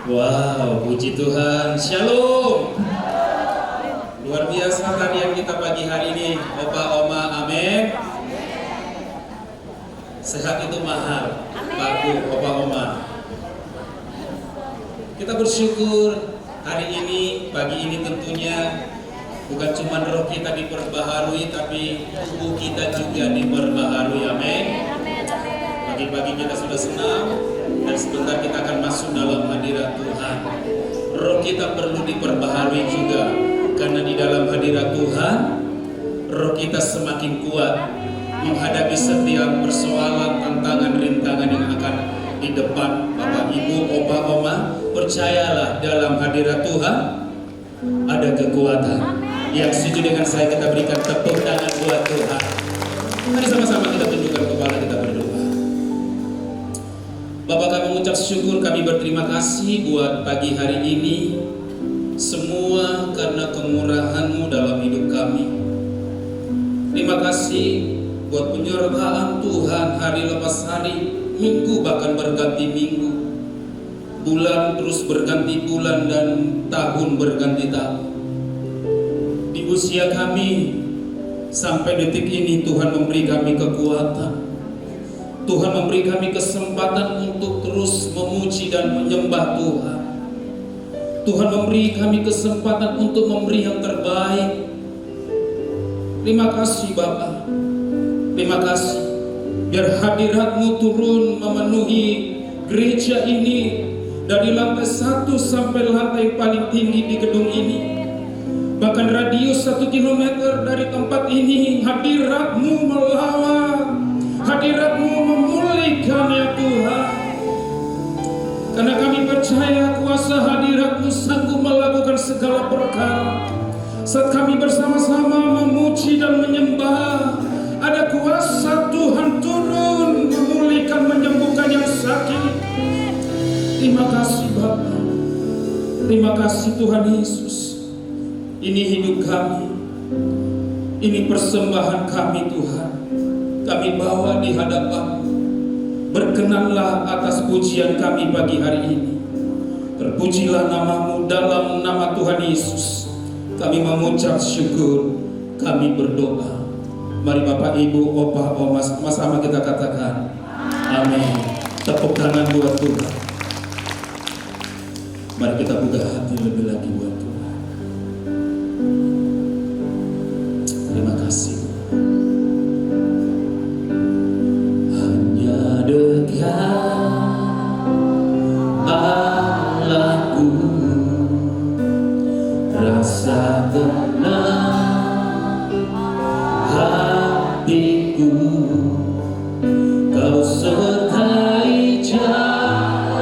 Wow, puji Tuhan. Shalom. Luar biasa tarian kita pagi hari ini. Opa, oma, amin. Sehat itu mahal. Pak, opa, oma. Kita bersyukur hari ini, pagi ini tentunya bukan cuma roh kita diperbaharui, tapi tubuh kita juga diperbaharui. Amin. Pagi-pagi kita sudah senang, dan sebentar kita akan masuk dalam hadirat Tuhan. Roh kita perlu diperbaharui juga, karena di dalam hadirat Tuhan, roh kita semakin kuat menghadapi setiap persoalan, tantangan, rintangan yang akan di depan. Bapak, Ibu, Opa, Oma, percayalah dalam hadirat Tuhan ada kekuatan. Yang setuju dengan saya, kita berikan tepuk tangan buat Tuhan. Mari sama-sama kita tundukkan kepala, kita berdoa. Bapak, kami mengucap syukur, kami berterima kasih buat pagi hari ini. Semua karena kemurahan-Mu dalam hidup kami. Terima kasih buat penyertaan Tuhan hari lepas hari, minggu bahkan berganti minggu, bulan terus berganti bulan, dan tahun berganti tahun. Di usia kami sampai detik ini, Tuhan memberi kami kekuatan. Tuhan memberi kami kesempatan untuk terus memuji dan menyembah Tuhan. Tuhan memberi kami kesempatan untuk memberi yang terbaik. Terima kasih Bapa. Terima kasih. Biar hadirat-Mu turun memenuhi gereja ini, dari lantai 1 sampai lantai paling tinggi di gedung ini. Bahkan radius 1 kilometer dari tempat ini, hadirat-Mu melawat, hadirat-Mu memulihkan ya Tuhan. Karena kami percaya kuasa hadirat-Mu sanggup melakukan segala perkara. Saat kami bersama-sama memuji dan menyembah, ada kuasa Tuhan turun memulihkan, menyembuhkan yang sakit. Terima kasih Bapa. Terima kasih Tuhan Yesus. Ini hidup kami, ini persembahan kami Tuhan. Kami bawa di hadapan-Mu. Berkenanlah atas pujian kami pagi hari ini. Terpujilah nama-Mu, dalam nama Tuhan Yesus kami mengucap syukur, kami berdoa. Mari Bapak, Ibu, Opa, Oma, sama-sama kita katakan amin. Tepuk tangan buat Tuhan. Mari kita buka hati lebih lagi buat Tuhan. Terima kasih. Hanya dekat Allahku, rasa tenang hatiku, Kau sertai jalanku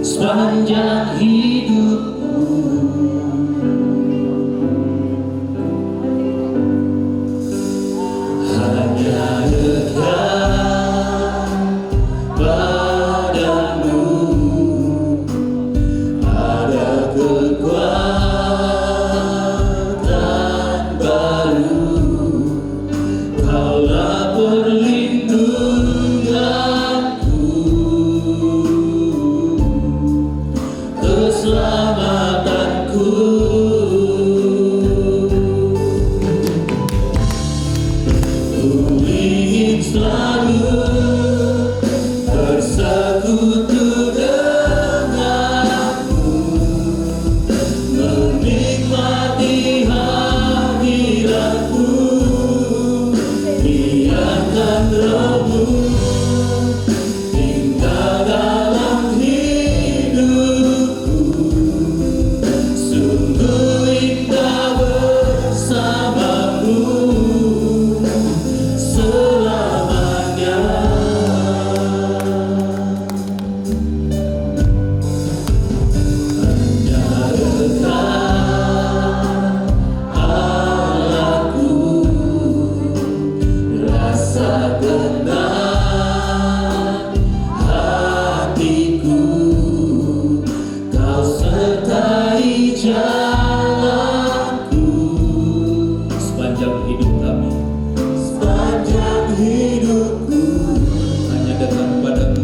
sepanjang hidupku. Hanya dekat padamu ada kekuatan baru. Kaulah perlindunganku, keselamatanku. Ku ingin selalu bersekutu denganmu, menikmati hadirat-Mu. Biarkan Roh-Mu tinggal dalam hidupku. Sungguh indah bersama-Mu selamanya. Hanya dekat Allahku, rasa tenang hatiku, Kau sertai jalanku sepanjang hidup kami, sepanjang hidupku. Hanya dekat padamu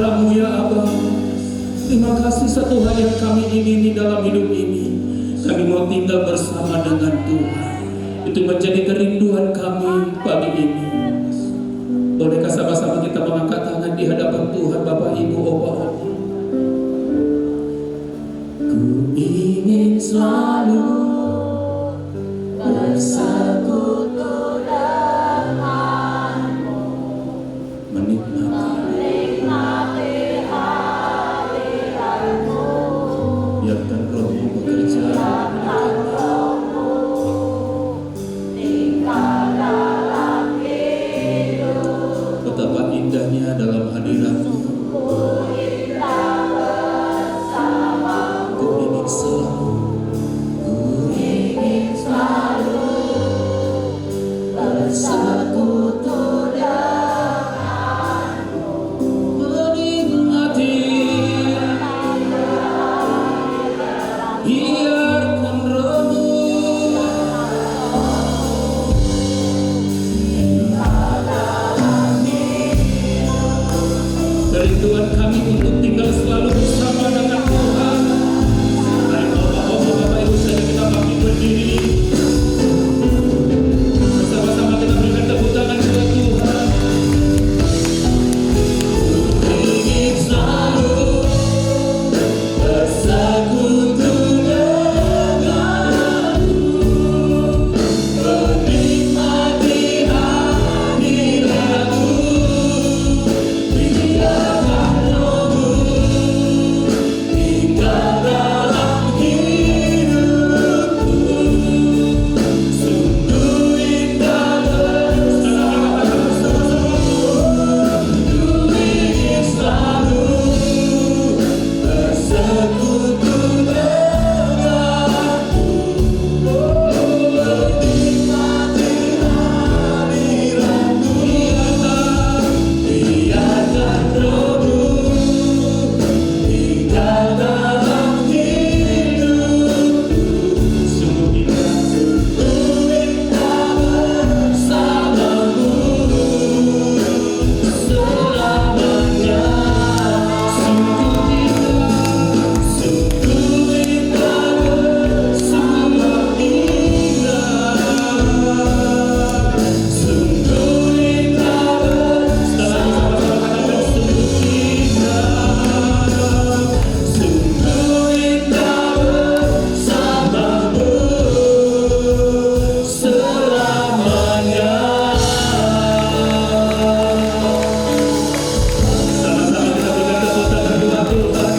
anugerah-Mu ya Abah. Terima kasih satu hal yang kami ingini dalam hidup ini. Kami mau tinggal bersama dengan Tuhan. Itu menjadi kerinduan kami pagi ini. Bolehkah sama-sama kita mengangkat tangan di hadapan Tuhan, Bapak, Ibu, Opa, Oma. Ku ingin selalu bersekutu denganmu, menikmati hadiratmu, biarkan Roh-Mu bekerja, betapa indahnya dalam hadirat-Mu. Ku ingin selalu bersekutu denganmu, menikmati biarkan Roh-Mu. Kerinduan kami untuk tinggal selalu bersama dengan Tuhan. Mari Bapak Ibu saja kita bangkit berdiri. Bersama-sama kita berikan tepuk tangan buat Tuhan. Ingin selalu bersekutu denganmu, menikmati hadirat-Mu. Biarkan Roh-Mu tinggal dalam hidupku. Sungguh indah ku ingin selalu bersekutu denganmu, menikmati hadirat-Mu. Biarkan Roh-Mu tinggal dalam hidupku. Sungguh indah bersamamu selamanya. Sungguh indah bersama indah. Sungguh indah bersama-sama katakan sungguh indah bersamamu selamanya. Sama-sama kita berikan tepuk tangan buat Tuhan.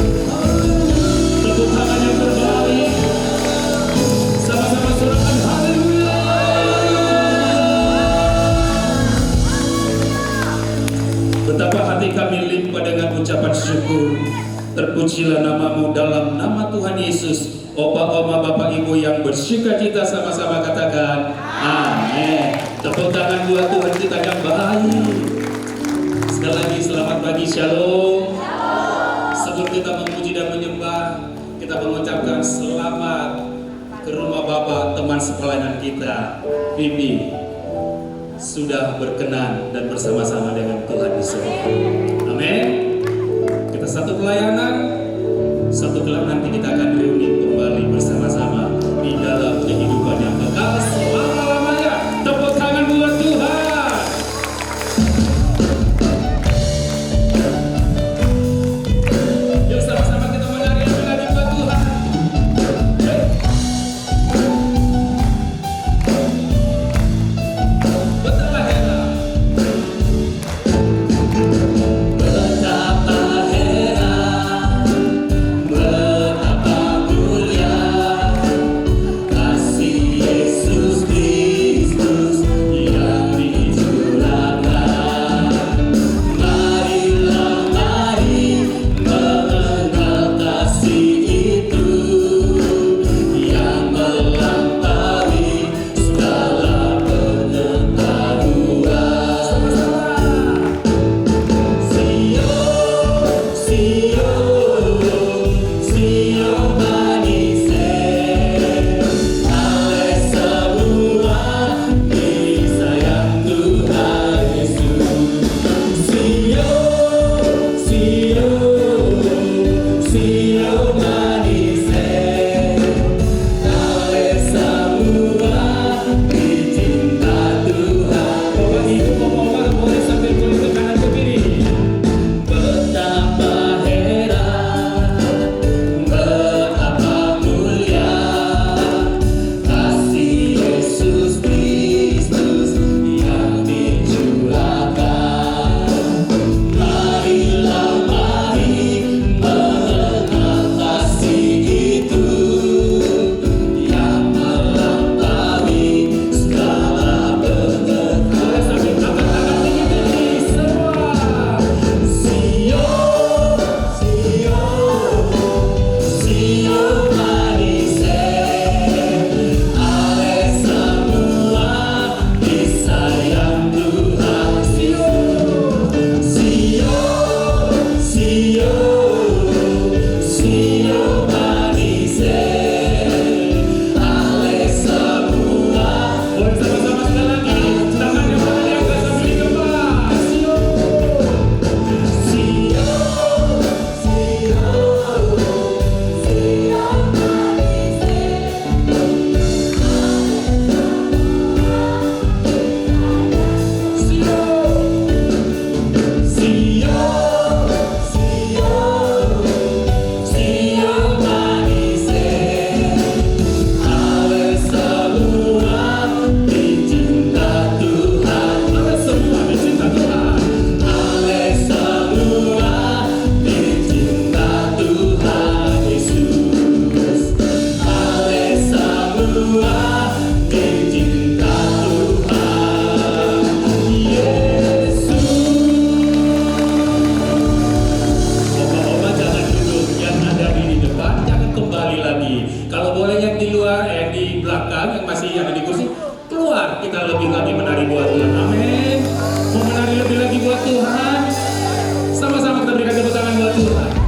Tepuk tangan yang terbalik. Sama-sama sorakan haleluya. Betapa hati kami limpah dengan ucapan syukur. Terpujilah nama-Mu dalam nama Tuhan Yesus. Opa, Oma, Bapak, Ibu yang bersukacita sama-sama katakan amin. Tepuk tangan buat Tuhan kita yang baik. Sekali lagi selamat pagi, shalom. Sebelum kita memuji dan menyembah, kita mengucapkan selamat ke rumah Bapak teman sepelayanan kita, Bibi, sudah berkenan dan bersama-sama dengan Tuhan di sini. Amin. Kita satu pelayanan, satu kelak nanti kita akan reuni kembali bersama-sama di dalam kehidupan yang kekal selama-lamanya. Tepuk tangan buat Tuhan. Yuk sama-sama kita menari lagi buat Tuhan. Betapa hebat. Betapa Kalau boleh yang di luar, yang di belakang, yang masih ada di kursi, keluar. Kita lebih lagi menari buat Tuhan. Amin. Mau menari lebih lagi buat Tuhan. Sama-sama kita berikan tepuk tangan buat Tuhan.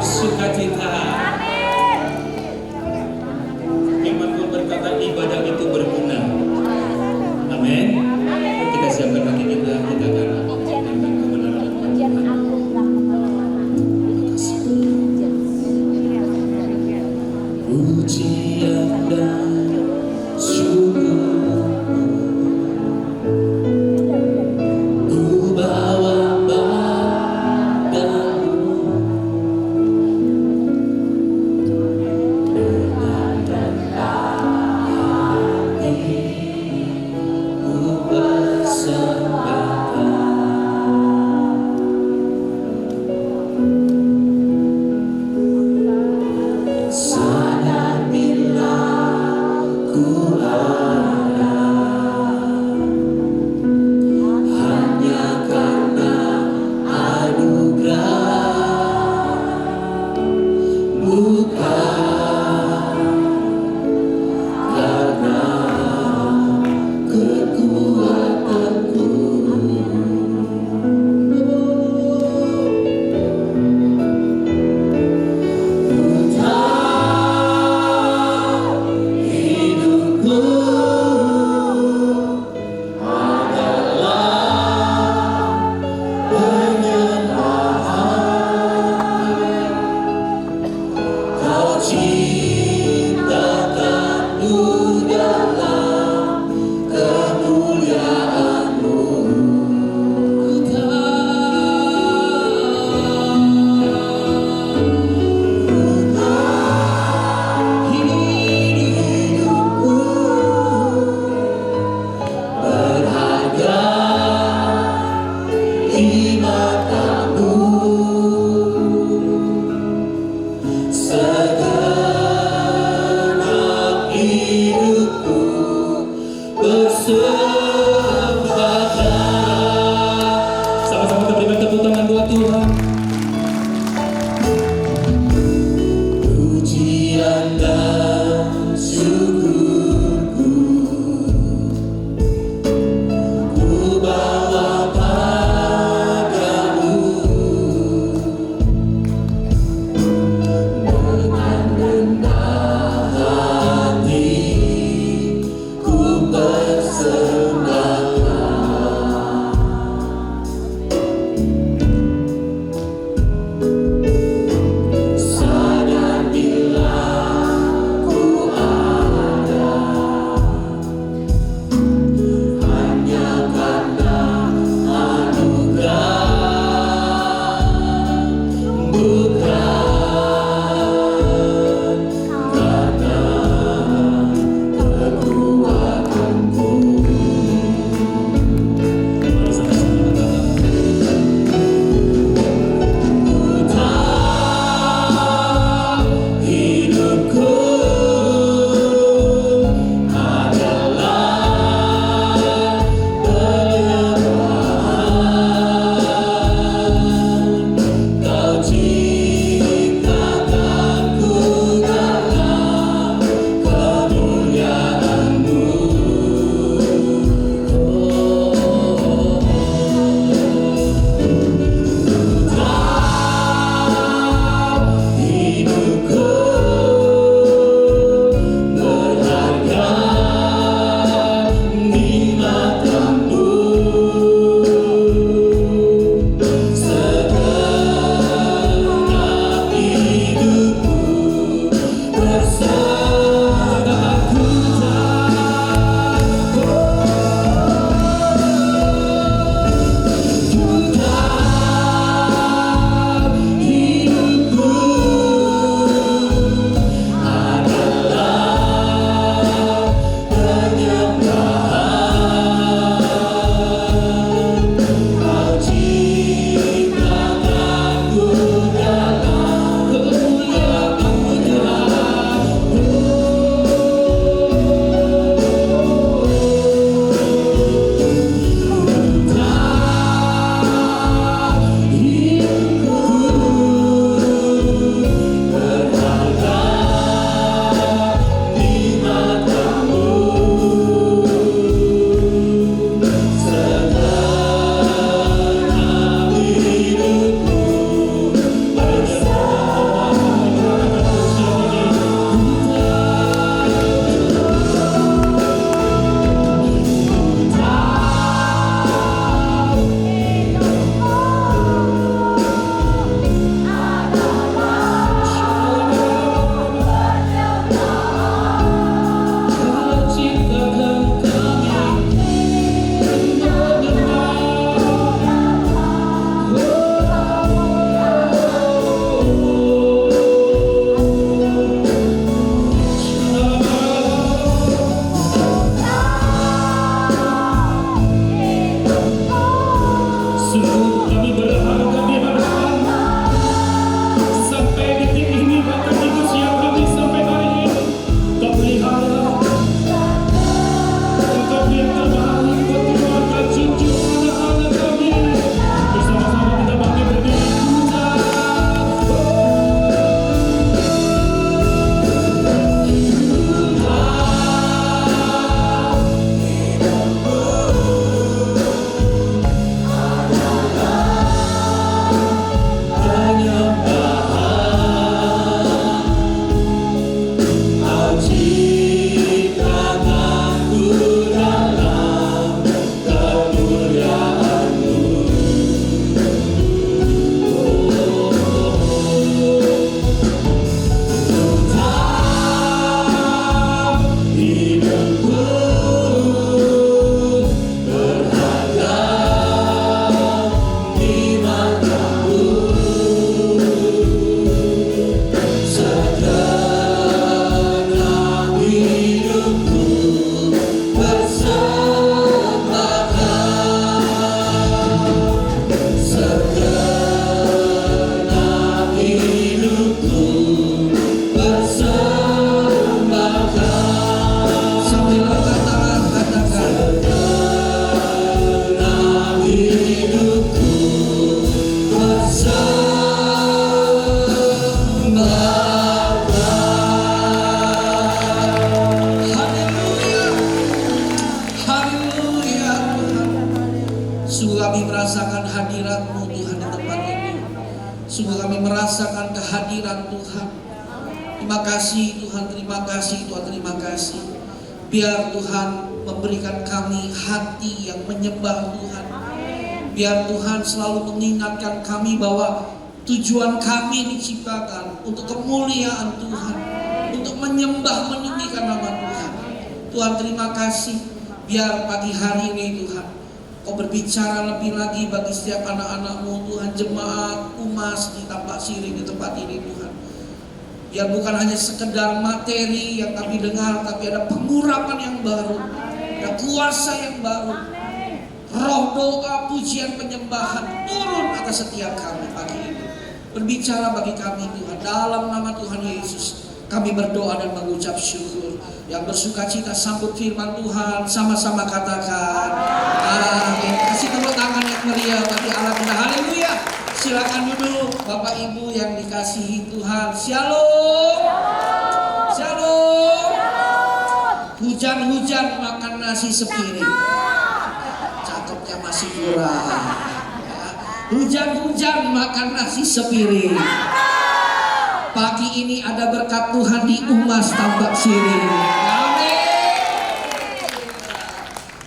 bersukacita. Firman Tuhan berkata ibadah itu berguna. Amin. Kita siapkan hati kita akan mendengarkan kebenaran Tuhan. Terima kasih. Pujian dan syukur ku bawa padamu, merasakan kehadiran Tuhan. Terima kasih Tuhan, terima kasih Tuhan, terima kasih. Biar Tuhan memberikan kami hati yang menyembah Tuhan. Biar Tuhan selalu mengingatkan kami bahwa tujuan kami diciptakan untuk kemuliaan Tuhan, untuk menyembah meninggikan nama Tuhan. Tuhan terima kasih. Biar pagi hari ini Tuhan Kau berbicara lebih lagi bagi setiap anak-anak-Mu Tuhan, jemaat UMAS di Tampak Siri di tempat ini Tuhan. Biar bukan hanya sekedar materi yang kami dengar, tapi ada pengurapan yang baru, ada kuasa yang baru. Roh doa, pujian, penyembahan turun atas setiap kami pagi ini. Berbicara bagi kami Tuhan, dalam nama Tuhan Yesus kami berdoa dan mengucap syukur. Yang bersuka cita sambut firman Tuhan, sama-sama katakan amin. Kasih tepuk tangan yang meriah bagi Allah kita. Haleluya. Silakan duduk Bapak Ibu yang dikasihi Tuhan. Shalom. Shalom. Hujan-hujan makan nasi sepiring. Cakepnya masih kurang. Hujan-hujan makan nasi sepiring. Pagi ini ada berkat Tuhan di UMAS Tampak Siri. Amin.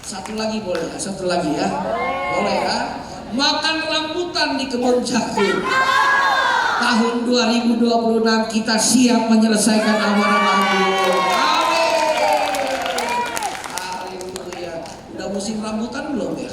Satu lagi boleh ya? Satu lagi ya? Boleh ya? Makan rambutan di kebun jagung. Tahun 2026 kita siap menyelesaikan amanah Allah. Amin. Haleluya. Udah musim rambutan belum ya?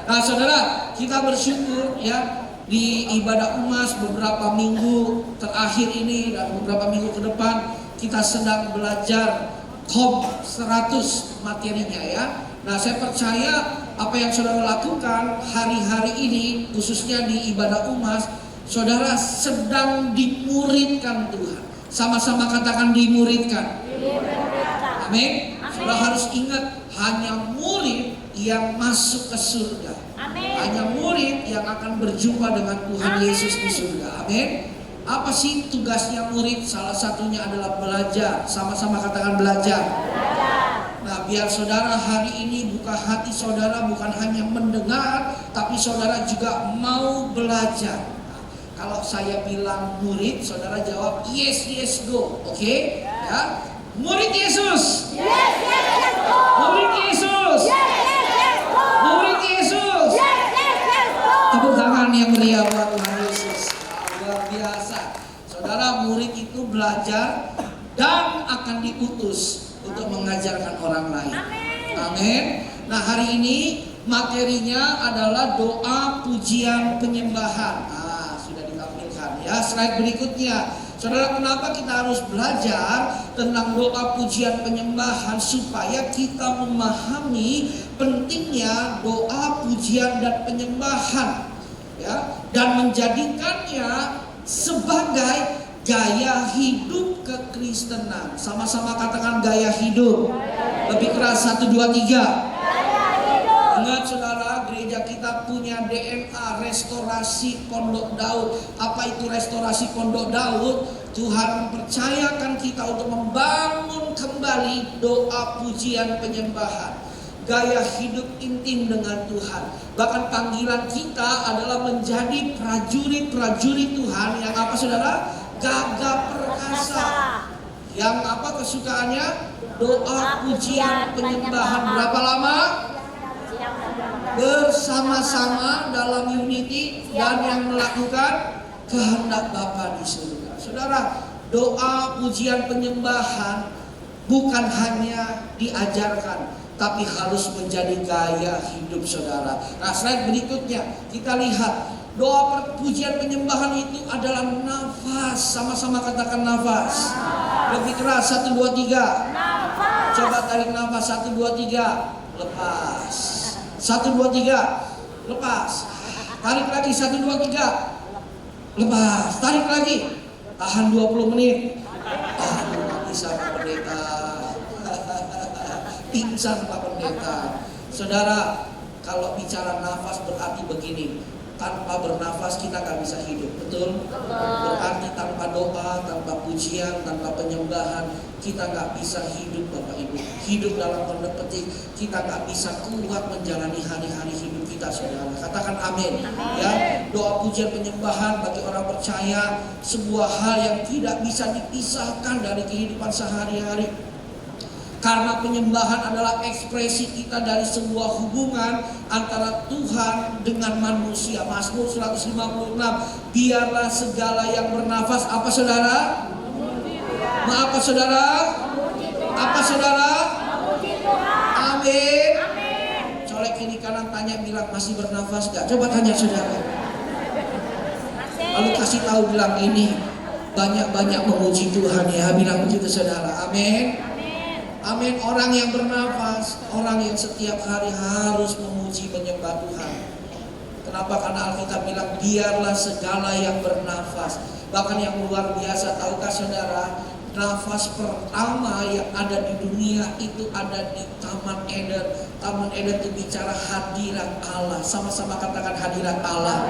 Nah saudara, kita bersyukur ya di ibadah UMAS beberapa minggu terakhir ini dan beberapa minggu ke depan kita sedang belajar KOM 100 materinya ya. Nah saya percaya apa yang saudara lakukan hari-hari ini khususnya di ibadah UMAS, saudara sedang dimuridkan Tuhan. Sama-sama katakan dimuridkan. Amin. Saudara harus ingat, hanya murid yang masuk ke surga. Amin. Hanya murid yang akan berjumpa dengan Tuhan Yesus di surga. Amin. Apa sih tugasnya murid? Salah satunya adalah belajar. Sama-sama katakan belajar. Nah, biar saudara hari ini buka hati saudara bukan hanya mendengar, tapi saudara juga mau belajar. Nah, kalau saya bilang murid, saudara jawab yes, yes, go. Oke? Ya. Murid Yesus. Yes, yes, yes, go. Murid Yesus. Yes, yes, yes, go. Murid Yesus. Yes, yes, yes, go. Tepuk tangan yang meriah buat Tuhan Yesus. Luar biasa. Saudara, murid itu belajar dan akan diutus untuk mengajarkan orang lain. Amin. Nah, hari ini materinya adalah doa, pujian, penyembahan. Nah, sudah ditampilkan ya. Slide berikutnya. Saudara, kenapa kita harus belajar tentang doa, pujian, penyembahan? Supaya kita memahami pentingnya doa, pujian, dan penyembahan ya, dan menjadikannya sebagai gaya hidup kekristenan. Sama-sama katakan gaya hidup. Lebih keras, 1, 2, 3. Ingat saudara, gereja kita punya DNA restorasi Pondok Daud. Apa itu restorasi Pondok Daud? Tuhan mempercayakan kita untuk membangun kembali doa, pujian, penyembahan, gaya hidup intim dengan Tuhan. Bahkan panggilan kita adalah menjadi prajurit-prajurit Tuhan yang apa saudara? Gagah perkasa. Yang apa kesukaannya? Doa, pujian, penyembahan. Berapa lama? Bersama-sama dalam unity dan yang melakukan kehendak Bapa di surga. Saudara, doa, pujian, penyembahan bukan hanya diajarkan, tapi harus menjadi gaya hidup saudara. Nah, slide berikutnya kita lihat doa, pujian, penyembahan itu adalah nafas. Sama-sama katakan nafas. Lebih keras, 1, 2, 3. Nafas. Coba tarik nafas, 1, 2, 3. Lepas. 1, 2, 3. Lepas. Tarik lagi, 1, 2, 3. Lepas. Tarik lagi. Tahan 20 menit. Aduh, gak bisa Pak Pendeta. Pingsan Pak Pendeta. Saudara, kalau bicara nafas berarti begini. Tanpa bernafas kita gak bisa hidup, betul? Berarti tanpa doa, tanpa pujian, tanpa penyembahan kita gak bisa hidup Bapak Ibu. Hidup dalam tanda petik, kita gak bisa kuat menjalani hari-hari hidup kita kita, saudara. Katakan amin. Ya, doa pujian penyembahan bagi orang percaya sebuah hal yang tidak bisa dipisahkan dari kehidupan sehari-hari. Karena penyembahan adalah ekspresi kita dari sebuah hubungan antara Tuhan dengan manusia. Mazmur 156, biarlah segala yang bernafas, apa saudara? Apa saudara? Apa saudara? Amin. Colek kiri kanan, tanya, bilang masih bernafas gak? Coba tanya saudara. Lalu kasih tahu, bilang ini banyak-banyak memuji Tuhan ya. Bilang begitu saudara. Amin. Amin. Orang yang bernafas, orang yang setiap hari harus memuji menyembah Tuhan. Kenapa? Karena Alkitab bilang biarlah segala yang bernafas. Bahkan yang luar biasa, tahukah saudara, nafas pertama yang ada di dunia itu ada di Taman Eden. Taman Eden itu bicara hadirat Allah. Sama-sama katakan hadirat Allah.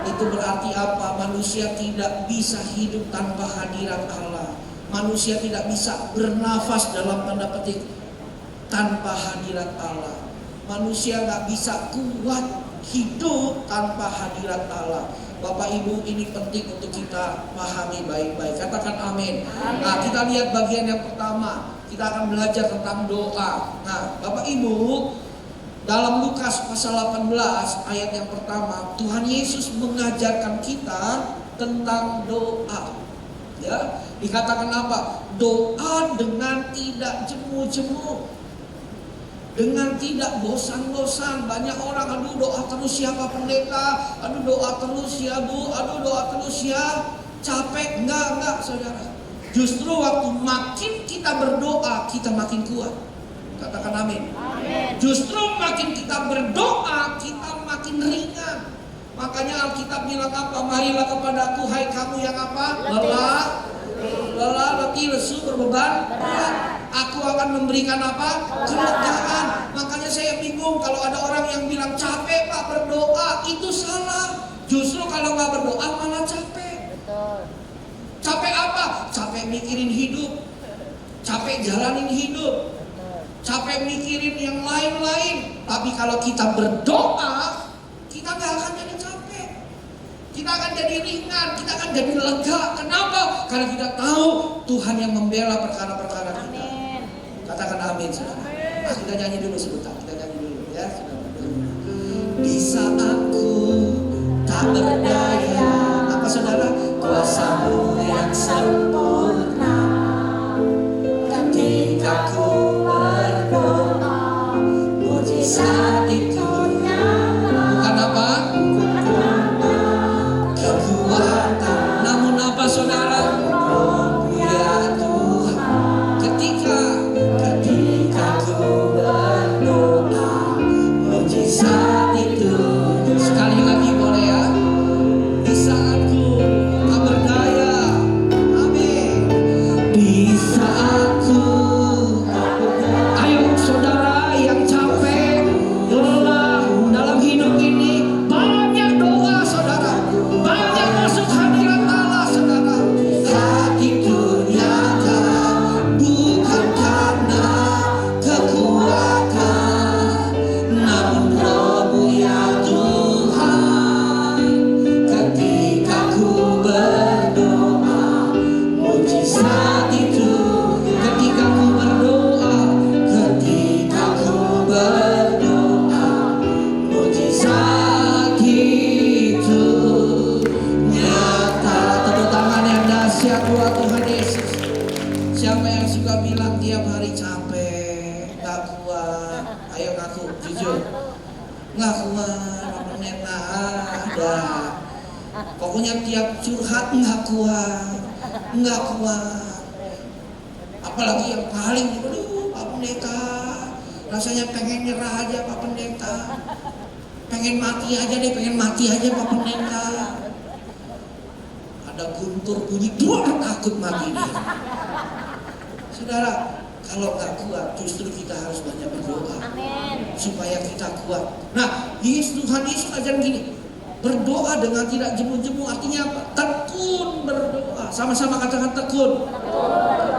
Itu berarti apa? Manusia tidak bisa hidup tanpa hadirat Allah. Manusia tidak bisa bernafas dalam tanda petik tanpa hadirat Allah. Manusia nggak bisa kuat hidup tanpa hadirat Allah. Bapak Ibu, ini penting untuk kita pahami baik-baik. Katakan amin. Nah, kita lihat bagian yang pertama. Kita akan belajar tentang doa. Nah, Bapak Ibu, dalam Lukas pasal 18 ayat yang pertama, Tuhan Yesus mengajarkan kita tentang doa. Ya, dikatakan apa? Doa dengan tidak jemu-jemu, dengan tidak bosan-bosan. Banyak orang, aduh doa terus ya Pak Pendeta, aduh doa terus ya Bu, aduh doa terus ya, capek. Enggak saudara. Justru waktu makin kita berdoa, kita makin kuat. Katakan amin. Justru makin kita berdoa, kita makin ringan. Makanya Alkitab bilang apa? Marilah kepadaku hai kamu yang apa? Lelah, letih, lesu, berbeban berat. Aku akan memberikan apa? Kelegaan. Makanya saya bingung kalau ada orang yang bilang capek Pak berdoa, itu salah. Justru kalau nggak berdoa malah capek. Capek apa? Capek mikirin hidup, capek jalanin hidup, capek mikirin yang lain-lain. Tapi kalau kita berdoa, kita nggak akan jadi capek, kita akan jadi ringan, kita akan jadi lega. Kenapa? Karena kita tahu Tuhan yang membela perkara-perkara kita. Katakan amin saudara. Nah, kita nyanyi dulu sebentar, kita nyanyi dulu ya saudara. Di saatku tak berdaya, apa saudara? Kuasa-Mu yang sempurna. Ketika ku berdoa, mujizat itu bukan apa? Kekuatan. Namun apa saudara? Ya Tuhan. Ketika ku berdoa, mujizat itu. Sekali lagi boleh ya? Di saat ku tak berdaya. Amin. Di saat ku tak berdaya. Ayo saudara yang capek, lelah dalam hidup ini, banyak doa saudara, banyak masuk hadirat Allah saudara. Hati itu nyata bukan karena kekuatan, namun Roh-Mu ya Tuhan. Ketika ku berdoa, mujizat itu. Ketika ku berdoa, ketika ku berdoa, mujizat itu nyata. Tepuk tangan yang dahsyat buat Tuhan Yesus. Siapa yang suka bilang tiap hari capek, gak kuat? Ayo ngaku, jujur. Gak kuat, Pak Pendeta ada. Pokoknya tiap curhat gak kuat. Apalagi yang paling, aduh Pak Pendeta, rasanya pengen nyerah aja Pak Pendeta. Pengen mati aja Pak Pendeta. Ada guntur bunyi, takut mati dia. Saudara, kalau nggak kuat, justru kita harus banyak berdoa. Supaya kita kuat. Nah, Tuhan Yesus ajaran gini, berdoa dengan tidak jemu-jemu, artinya apa? Tekun berdoa. Sama-sama katakan tekun.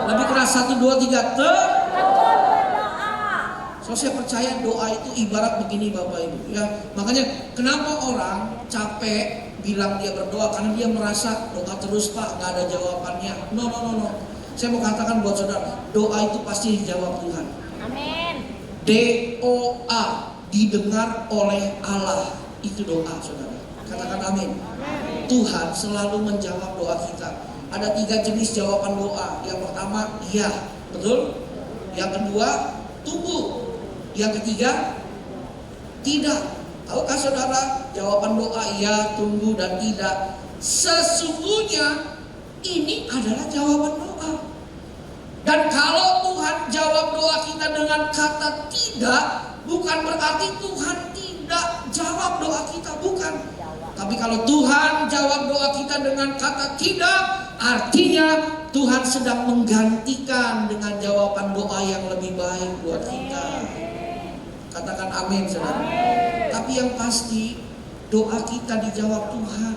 Lebih keras, 1, 2, 3, tekun berdoa. So saya percaya doa itu ibarat begini Bapak Ibu ya. Makanya kenapa orang capek bilang dia berdoa, karena dia merasa doa terus Pak, nggak ada jawabannya. No. Saya mau katakan buat saudara, doa itu pasti dijawab Tuhan. Amin. DOA, didengar oleh Allah, itu doa saudara. Katakan amin. Tuhan selalu menjawab doa kita. Ada 3 jenis jawaban doa. Yang pertama, iya, betul. Yang kedua, tunggu. Yang ketiga, tidak. Tahukah saudara, jawaban doa iya, tunggu, dan tidak, sesungguhnya ini adalah jawaban doa. Dan kalau Tuhan jawab doa kita dengan kata tidak, bukan berarti Tuhan tidak jawab doa kita, bukan. Tapi kalau Tuhan jawab doa kita dengan kata tidak, artinya Tuhan sedang menggantikan dengan jawaban doa yang lebih baik buat kita. Katakan amin saudara. Tapi yang pasti doa kita dijawab Tuhan.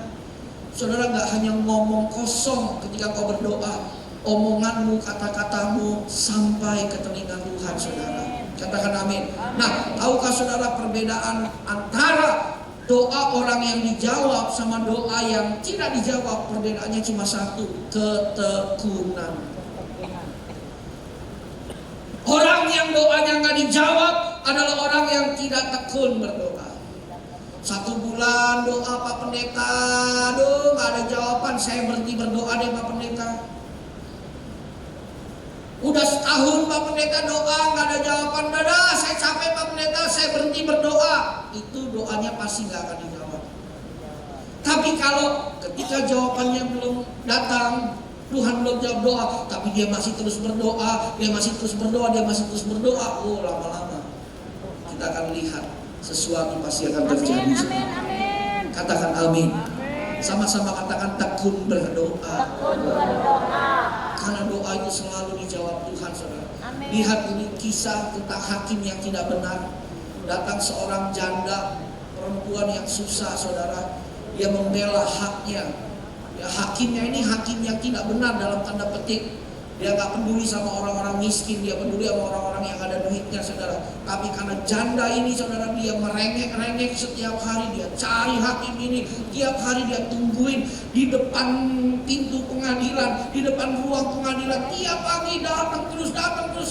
Saudara gak hanya ngomong kosong ketika kau berdoa, omonganmu, kata-katamu sampai ke telinga Tuhan saudara. Katakan amin. Nah, tahukah saudara perbedaan antara doa orang yang dijawab sama doa yang tidak dijawab? Perbedaannya cuma satu, ketekunan. Orang yang doanya nggak dijawab adalah orang yang tidak tekun berdoa. 1 bulan doa Pak Pendeta, aduh nggak ada jawaban, saya berhenti berdoa deh Pak Pendeta. Udah setahun Pak Pendeta doa nggak ada jawaban, dadah saya capek Pak Pendeta, saya berhenti berdoa. Itu doanya pasti nggak akan dijawab. Tapi kalau ketika jawabannya belum datang, Tuhan belum jawab doa, tapi dia masih terus berdoa, dia masih terus berdoa, oh lama-lama kita akan lihat sesuatu pasti akan terjadi. Amin. Katakan amin. Sama-sama katakan tekun berdoa. Tekun berdoa. Karena doa itu selalu dijawab Tuhan saudara. Amin. Lihat ini kisah tentang hakim yang tidak benar. Datang seorang janda, perempuan yang susah saudara, dia membela haknya. Ya, hakimnya ini hakim yang tidak benar dalam tanda petik. Dia gak peduli sama orang-orang miskin, dia peduli sama orang-orang yang ada duitnya saudara. Tapi karena janda ini saudara, dia merengek-rengek setiap hari, dia cari hakim ini, tiap hari dia tungguin di depan pintu pengadilan, di depan ruang pengadilan, tiap pagi datang terus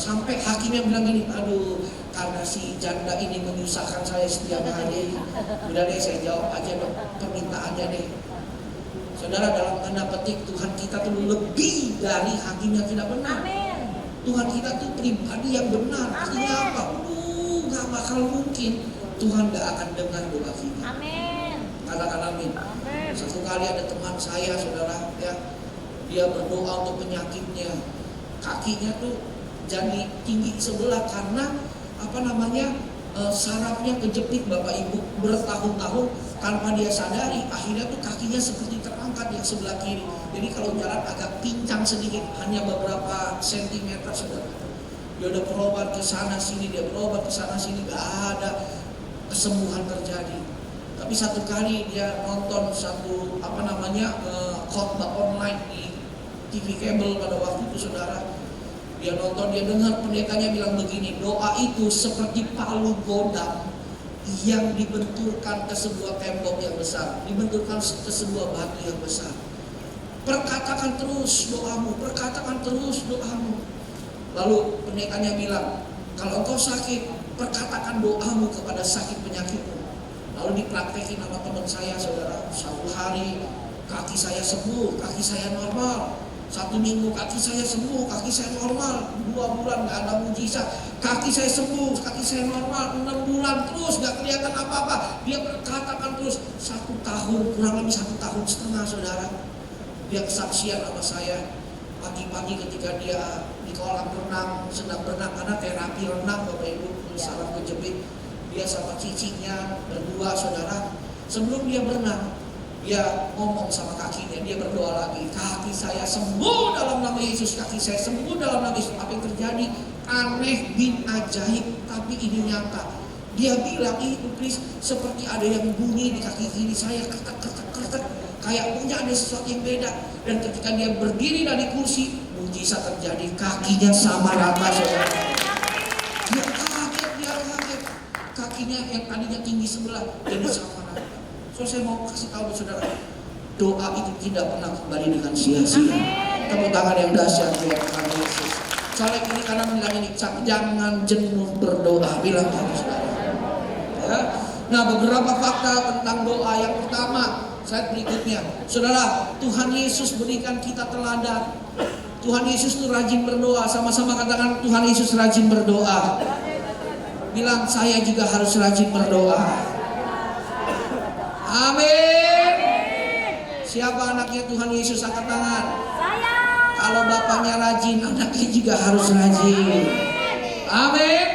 sampai hakimnya bilang gini, aduh karena si janda ini menyusahkan saya setiap hari, udah deh saya jawab aja dong permintaannya deh. Saudara, dalam tanda petik Tuhan kita tuh lebih dari hakim yang tidak benar. Amin. Tuhan kita tuh pribadi yang benar. Artinya apa? Gak bakal mungkin Tuhan gak akan dengar doa kita. Amin. Katakan amin. Satu kali ada teman saya saudara ya, dia berdoa untuk penyakitnya, kakinya tuh jadi tinggi sebelah karena sarafnya kejepit Bapak Ibu bertahun-tahun tanpa dia sadari. Akhirnya tuh kakinya seperti terangkat yang sebelah kiri. Jadi kalau jalan agak pincang sedikit, hanya beberapa sentimeter saudara. Dia udah berobat ke sana sini, gak ada kesembuhan terjadi. Tapi satu kali dia nonton satu khotbah online di TV kabel pada waktu itu saudara. Dia nonton, dia dengar pendetanya bilang begini, doa itu seperti palu godam yang dibenturkan ke sebuah tembok yang besar, dibenturkan ke sebuah batu yang besar. Perkatakan terus doamu. Lalu pendetanya bilang, kalau engkau sakit, perkatakan doamu kepada sakit penyakitmu. Lalu dipraktekin sama teman saya saudara. 1 hari kaki saya sembuh, kaki saya normal. 1 minggu kaki saya sembuh, kaki saya normal. 2 bulan gak ada mujizat, kaki saya sembuh, kaki saya normal. 6 bulan terus gak kelihatan apa-apa. Dia berkatakan terus 1 tahun, kurang lebih 1,5 tahun saudara. Dia kesaksian sama saya. Pagi-pagi ketika dia di kolam renang, sedang berenang, karena terapi renang Bapak Ibu, saraf kejepit. Dia sama cicingnya berdua saudara. Sebelum dia berenang, dia ngomong sama kakinya, dia berdoa lagi, kaki saya sembuh dalam nama Yesus, kaki saya sembuh dalam nama Yesus. Apa yang terjadi? Aneh bin ajaib, tapi ini nyata. Dia bilang, itu please, seperti ada yang bunyi di kaki kiri saya, kertek, kayak punya ada sesuatu yang beda. Dan ketika dia berdiri dari kursi, mujizat terjadi, kakinya sama rata saudara. Dia kaget, dia kakinya yang tadinya tinggi sebelah jadi sama rata. So saya mau kasih tahu saudara, doa itu tidak pernah kembali dengan sia-sia. Tepuk tangan yang dahsyat buat Tuhan Yesus. Soalnya kiri kanan bilang ini, jangan jenuh berdoa, bilang saudara. Ya. Nah, beberapa fakta tentang doa. Yang pertama, slide berikutnya. Saudara, Tuhan Yesus berikan kita teladan. Tuhan Yesus itu rajin berdoa. Sama-sama katakan, Tuhan Yesus rajin berdoa. Bilang, saya juga harus rajin berdoa. Amin. Siapa anaknya Tuhan Yesus, angkat tangan. Saya. Kalau bapaknya rajin, anaknya juga harus rajin. Amin.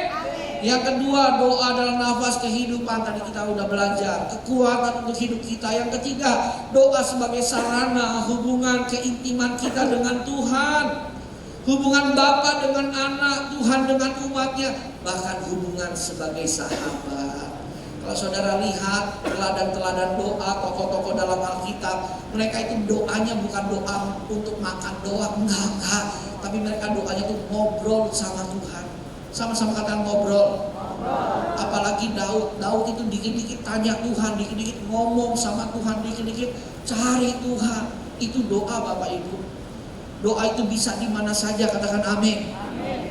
Yang kedua, doa adalah nafas kehidupan. Tadi kita udah belajar kekuatan untuk hidup kita. Yang ketiga, doa sebagai sarana hubungan keintiman kita dengan Tuhan. Hubungan Bapa dengan anak, Tuhan dengan umatnya, bahkan hubungan sebagai sahabat. Kalau saudara lihat teladan-teladan doa tokoh-tokoh dalam Alkitab, mereka itu doanya bukan doa untuk makan doang, enggak. Tapi mereka doanya itu ngobrol sama Tuhan. Sama-sama katakan ngobrol. Apalagi Daud itu dikit-dikit tanya Tuhan, dikit-dikit ngomong sama Tuhan, dikit-dikit cari Tuhan. Itu doa Bapak Ibu. Doa itu bisa di mana saja, katakan amin.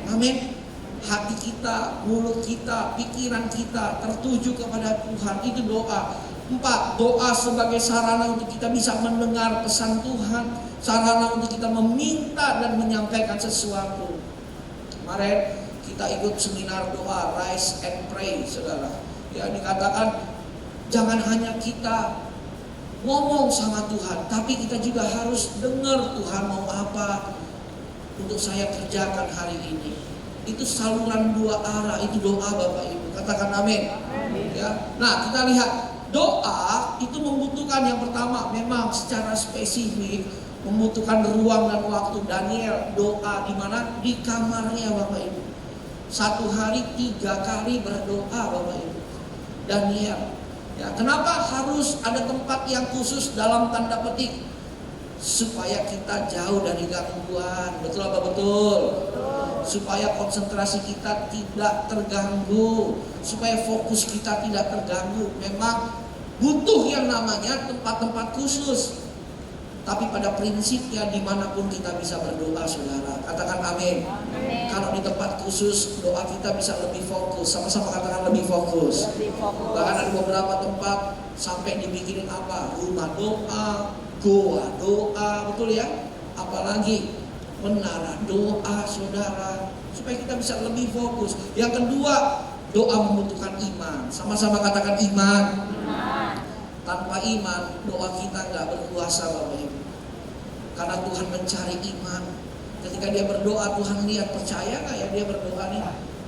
Amin. Hati kita, mulut kita, pikiran kita tertuju kepada Tuhan, itu doa. 4. Doa sebagai sarana untuk kita bisa mendengar pesan Tuhan, sarana untuk kita meminta dan menyampaikan sesuatu. Kemarin kita ikut seminar doa Rise and Pray, saudara. Ya, dikatakan jangan hanya kita ngomong sama Tuhan, tapi kita juga harus dengar Tuhan mau apa untuk saya kerjakan hari ini. Itu saluran dua arah, itu doa Bapak Ibu. Katakan amin. Ya. Nah, kita lihat doa itu membutuhkan yang pertama memang secara spesifik membutuhkan ruang dan waktu. Daniel doa di mana? Di kamarnya Bapak Ibu. 1 hari 3 kali berdoa Bapak Ibu. Daniel. Ya, kenapa harus ada tempat yang khusus dalam tanda petik? Supaya kita jauh dari gangguan. Betul apa betul? Supaya konsentrasi kita tidak terganggu, supaya fokus kita tidak terganggu. Memang butuh yang namanya tempat-tempat khusus. Tapi pada prinsipnya dimanapun kita bisa berdoa, saudara. Katakan amin. Kalau di tempat khusus doa kita bisa lebih fokus. Sama-sama katakan lebih fokus. Bahkan ada beberapa tempat sampai dibikinin apa? Rumah doa, goa doa, betul ya? Apalagi menara doa, saudara, supaya kita bisa lebih fokus. Yang kedua, doa membutuhkan iman. Sama-sama katakan iman. Tanpa iman, doa kita nggak berkuasa Bapak Ibu. Karena Tuhan mencari iman. Ketika dia berdoa, Tuhan lihat percaya nggak ya dia berdoa nih?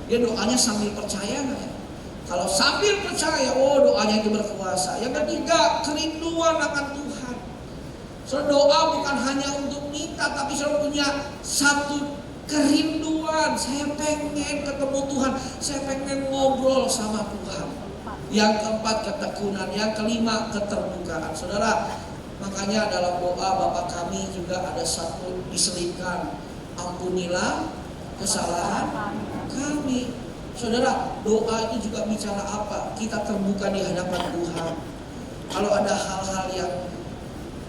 Dia doanya sambil percaya nggak ya? Kalau sambil percaya, oh doanya itu berkuasa. Yang ketiga, kerinduan akan Tuhan. So, doa bukan hanya untuk minta, tapi selalu punya satu kerinduan. Saya pengen ketemu Tuhan, saya pengen ngobrol sama Tuhan. Yang keempat, ketekunan. Yang kelima, keterbukaan. Saudara, makanya dalam doa Bapa kami juga ada satu diselipkan, ampunilah kesalahan kami. Saudara, doa itu juga bicara apa? Kita terbuka di hadapan Tuhan. Kalau ada hal-hal yang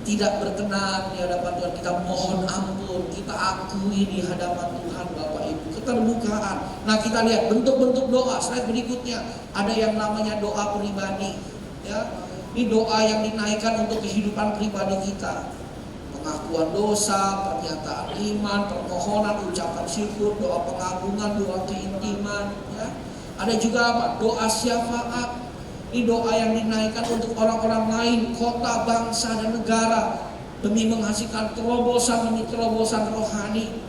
tidak berkenan di hadapan Tuhan, kita mohon ampun, kita akui di hadapan Tuhan Bapak Ibu. Keterbukaan. Nah, kita lihat bentuk-bentuk doa. Slide berikutnya ada yang namanya doa pribadi. Ya, ini doa yang dinaikkan untuk kehidupan pribadi kita. Pengakuan dosa, pernyataan iman, permohonan, ucapan syukur, doa pengagungan, doa keintiman. Ya. Ada juga apa? Doa syafaat. Ini doa yang dinaikkan untuk orang-orang lain, kota, bangsa, dan negara, demi menghasilkan terobosan demi terobosan rohani.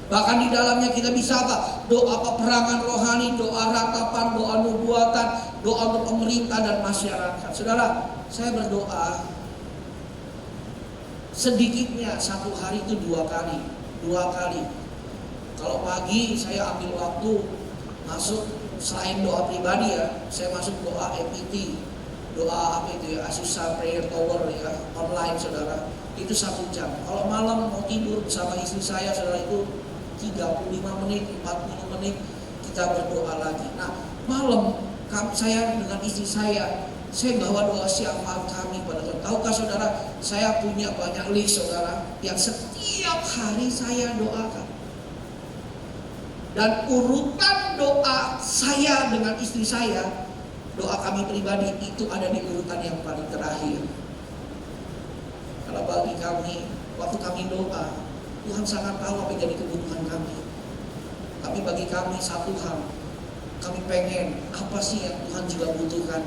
Bahkan di dalamnya kita bisa apa? Doa peperangan rohani, doa ratapan, doa nubuatan, doa untuk pemerintah dan masyarakat. Saudara, saya berdoa sedikitnya 1 hari itu 2 kali. 2 kali. Kalau pagi saya ambil waktu masuk. Selain doa pribadi ya, saya masuk doa MPT, doa apa itu ya, Asusah Prayer Tower ya, online saudara. Itu 1 jam. Kalau malam mau tidur bersama istri saya, saudara, itu 35 menit, 40 menit kita berdoa lagi. Nah, malam saya dengan istri saya bawa doa syafaat kami pada Tuhan. Tahukah saudara, saya punya banyak list saudara yang setiap hari saya doakan. Dan urutan doa saya dengan istri saya, doa kami pribadi itu ada di urutan yang paling terakhir. Kalau bagi kami, waktu kami doa, Tuhan sangat tahu apa yang jadi kebutuhan kami. Tapi bagi kami satu hal, kami pengen apa sih yang Tuhan juga butuhkan.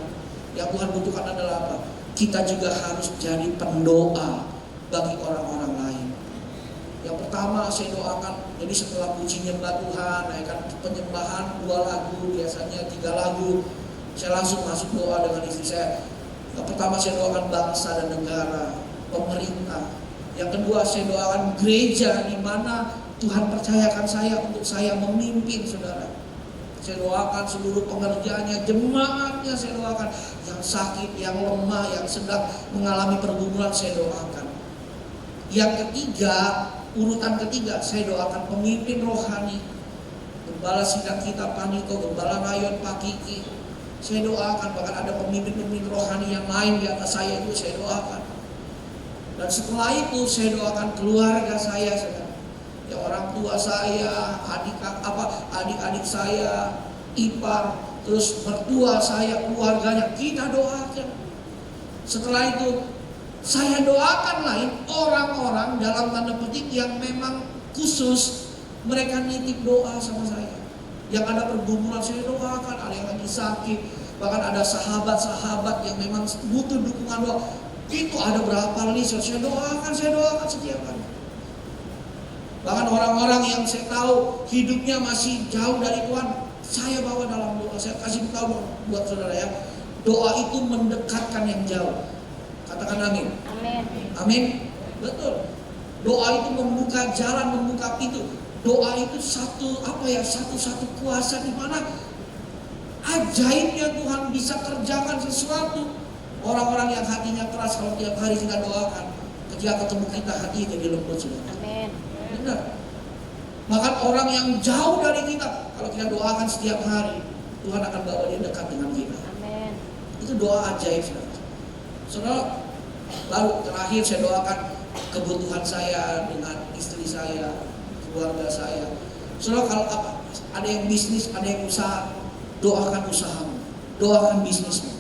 Yang Tuhan butuhkan adalah apa? Kita juga harus jadi pendoa bagi orang-orang lain. Yang pertama saya doakan, jadi setelah puji nyembah Tuhan, naikkan penyembahan 2 lagu, biasanya 3 lagu, saya langsung masuk doa dengan istri saya. Yang pertama saya doakan bangsa dan negara, pemerintah. Yang kedua saya doakan gereja di mana Tuhan percayakan saya untuk saya memimpin saudara. Saya doakan seluruh pengerjanya, jemaatnya saya doakan. Yang sakit, yang lemah, yang sedang mengalami pergumulan saya doakan. Yang ketiga, urutan ketiga, saya doakan pemimpin rohani. Gembala sidang kita Pak Niko, Gembala Rayon Pak Kiki. Saya doakan, bahkan ada pemimpin-pemimpin rohani yang lain di atas saya itu saya doakan. Dan setelah itu saya doakan keluarga saya, ya orang tua saya, adik-adik saya, ipar, terus mertua saya, keluarganya, kita doakan. Setelah itu saya doakan lain orang-orang dalam tanda petik yang memang khusus mereka nitip doa sama saya. Yang ada pergumulan saya doakan, ada yang lagi sakit, bahkan ada sahabat-sahabat yang memang butuh dukungan doa. Itu ada berapa list saya doakan setiap hari. Bahkan orang-orang yang saya tahu hidupnya masih jauh dari Tuhan, saya bawa dalam doa. Saya kasih tahu buat saudara ya, doa itu mendekatkan yang jauh. Katakan amin. Amin. Amin. Betul. Doa itu membuka jalan, membuka pintu. Doa itu satu kuasa di mana ajaibnya Tuhan bisa kerjakan sesuatu. Orang-orang yang hatinya keras kalau tiap hari kita doakan, ketika ketemu kita hatinya jadi lembut sudah. Amin. Benar. Bahkan orang yang jauh dari kita, kalau kita doakan setiap hari, Tuhan akan bawa dia dekat dengan kita. Amin. Itu doa ajaib saudara. Saudara, lalu terakhir saya doakan kebutuhan saya dengan istri saya, keluarga saya. Saudara, kalau ada yang bisnis, ada yang usaha, doakan usahamu, doakan bisnismu,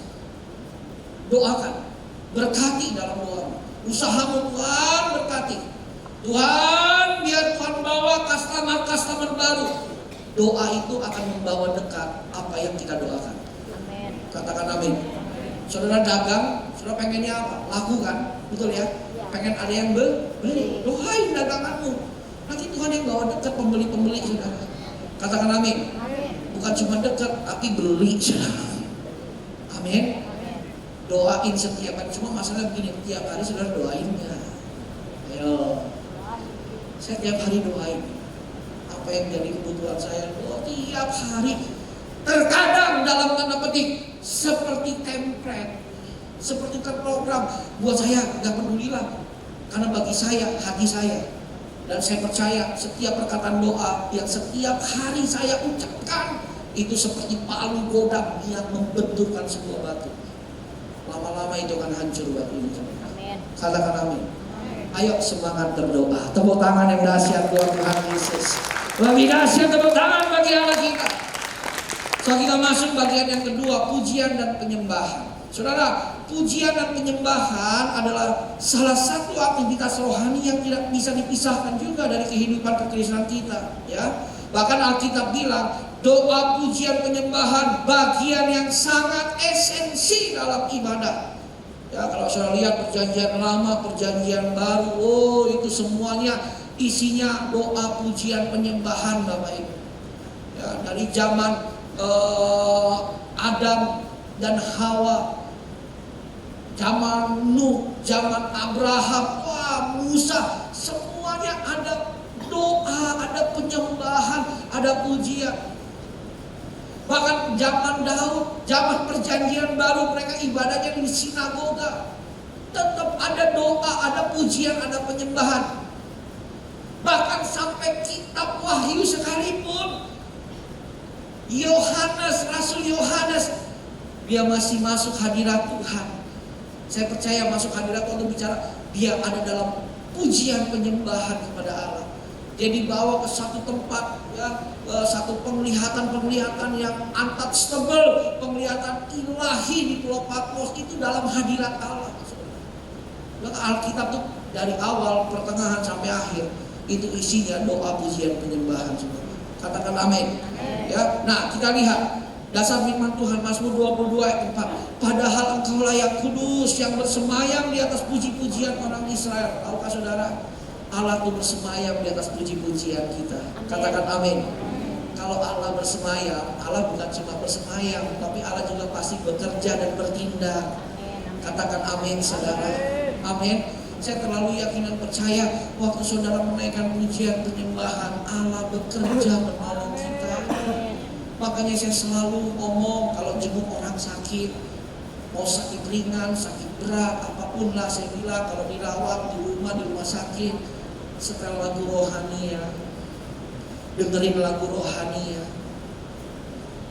doakan, berkati dalam doa. Usahamu Tuhan berkati. Tuhan, biar Tuhan bawa customer baru. Doa itu akan membawa dekat apa yang kita doakan. Amin. Katakan amin. Saudara dagang, saudara pengennya apa? Laku kan? Betul ya? Pengen ada yang beli. Doain daganganmu. Nanti Tuhan yang bawa dekat pembeli-pembeli saudara. Katakan amin. Amin. Bukan cuma dekat, tapi beli saudara. Amin. Doain setiap hari. Cuma masalah begini, tiap hari saudara doain ya. Ayo. Saya tiap hari doain. Apa yang jadi kebutuhan saya? Tiap hari. Terkadang dalam tanda petik seperti template, seperti terprogram. Buat saya gak pedulilah. Karena bagi saya, hati saya, dan saya percaya setiap perkataan doa yang setiap hari saya ucapkan itu seperti palu godam yang membenturkan sebuah batu. Lama-lama itu akan hancur batu ini. Amin. Katakan amin. Ayo semangat berdoa. Tepuk tangan yang dahsyat buat Tuhan Yesus. Lebih dahsyat tepuk tangan bagi Allah kita. So kita masuk bagian yang kedua, pujian dan penyembahan. Saudara, pujian dan penyembahan adalah salah satu aktivitas rohani yang tidak bisa dipisahkan juga dari kehidupan kekristenan kita, ya. Bahkan Alkitab bilang, doa, pujian, penyembahan bagian yang sangat esensi dalam ibadah. Ya, kalau saudara lihat perjanjian lama, perjanjian baru, itu semuanya isinya doa, pujian, penyembahan Bapak Ibu. Ya, dari zaman Adam dan Hawa, zaman Nuh, zaman Abraham, Musa, semuanya ada doa, ada penyembahan, ada pujian. Bahkan zaman Daud, zaman perjanjian baru, mereka ibadahnya di sinagoga. Tetap ada doa, ada pujian, ada penyembahan. Bahkan sampai kitab Wahyu sekalipun, Rasul Yohanes dia masih masuk hadirat Tuhan. Saya percaya masuk hadirat Tuhan itu bicara dia ada dalam pujian penyembahan kepada Allah. Dia dibawa ke satu tempat, ya, satu penglihatan yang untouchable, penglihatan ilahi di Pulau Patmos itu dalam hadirat Allah. Maka Alkitab tuh dari awal, pertengahan sampai akhir itu isinya doa pujian penyembahan. Katakan amin. Ya, nah kita lihat dasar firman Tuhan Mazmur 22 ayat 4. Padahal engkaulah yang kudus yang bersemayam di atas puji-pujian orang Israel. Tahukah saudara? Allah itu bersemayam di atas puji-pujian kita. Katakan amin. Kalau Allah bersemayam, Allah bukan cuma bersemayam, tapi Allah juga pasti bekerja dan bertindak. Katakan amin saudara. Amin. Saya terlalu yakin dan percaya waktu saudara menaikkan pujian penyembahan, Allah bekerja menolong kita. Makanya saya selalu ngomong kalau jenguk orang sakit, mau sakit ringan, sakit berat, apapun lah saya bilang kalau dirawat di rumah sakit, setel lagu rohani ya, dengerin lagu rohani ya.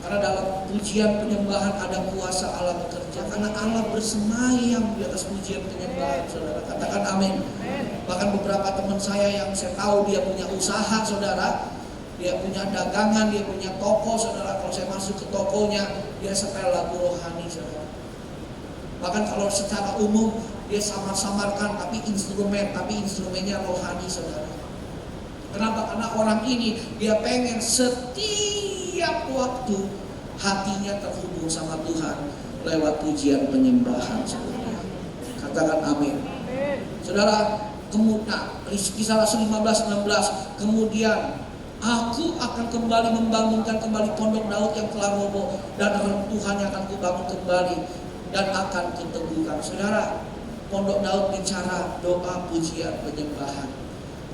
Karena dalam pujian penyembahan ada kuasa Allah bekerja. Karena Allah bersemayam di atas pujian penyembahan, saudara. Katakan amin. Bahkan beberapa teman saya yang saya tahu dia punya usaha, saudara. Dia punya dagangan, dia punya toko, saudara. Kalau saya masuk ke tokonya, dia setel lagu rohani, saudara. Bahkan kalau secara umum dia samar-samarkan, tapi instrumennya rohani, saudara. Kenapa? Karena orang ini dia pengen setiap waktu hatinya terhubung sama Tuhan lewat pujian penyembahan, saudara. Katakan amin. Saudara, kemudian Kisah Rasul 15:16, kemudian aku akan kembali membangunkan kembali pondok Daud yang telah roboh, dan Tuhan yang akan kubangun kembali dan akan kuteguhkan. Saudara, pondok Daud bicara doa pujian penyembahan.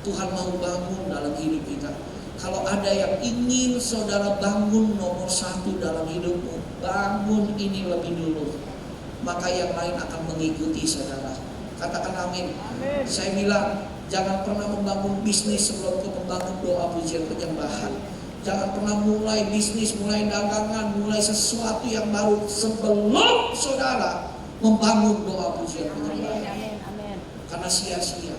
Tuhan mau bangun dalam hidup kita. Kalau ada yang ingin saudara bangun nomor satu dalam hidupmu, bangun ini lebih dulu, maka yang lain akan mengikuti saudara. Katakan amin. Saya bilang jangan pernah membangun bisnis sebelum membangun doa pujian penyembahan. Jangan pernah mulai bisnis, mulai dagangan, mulai sesuatu yang baru sebelum saudara membangun doa pujian penyembahan. Karena sia-sia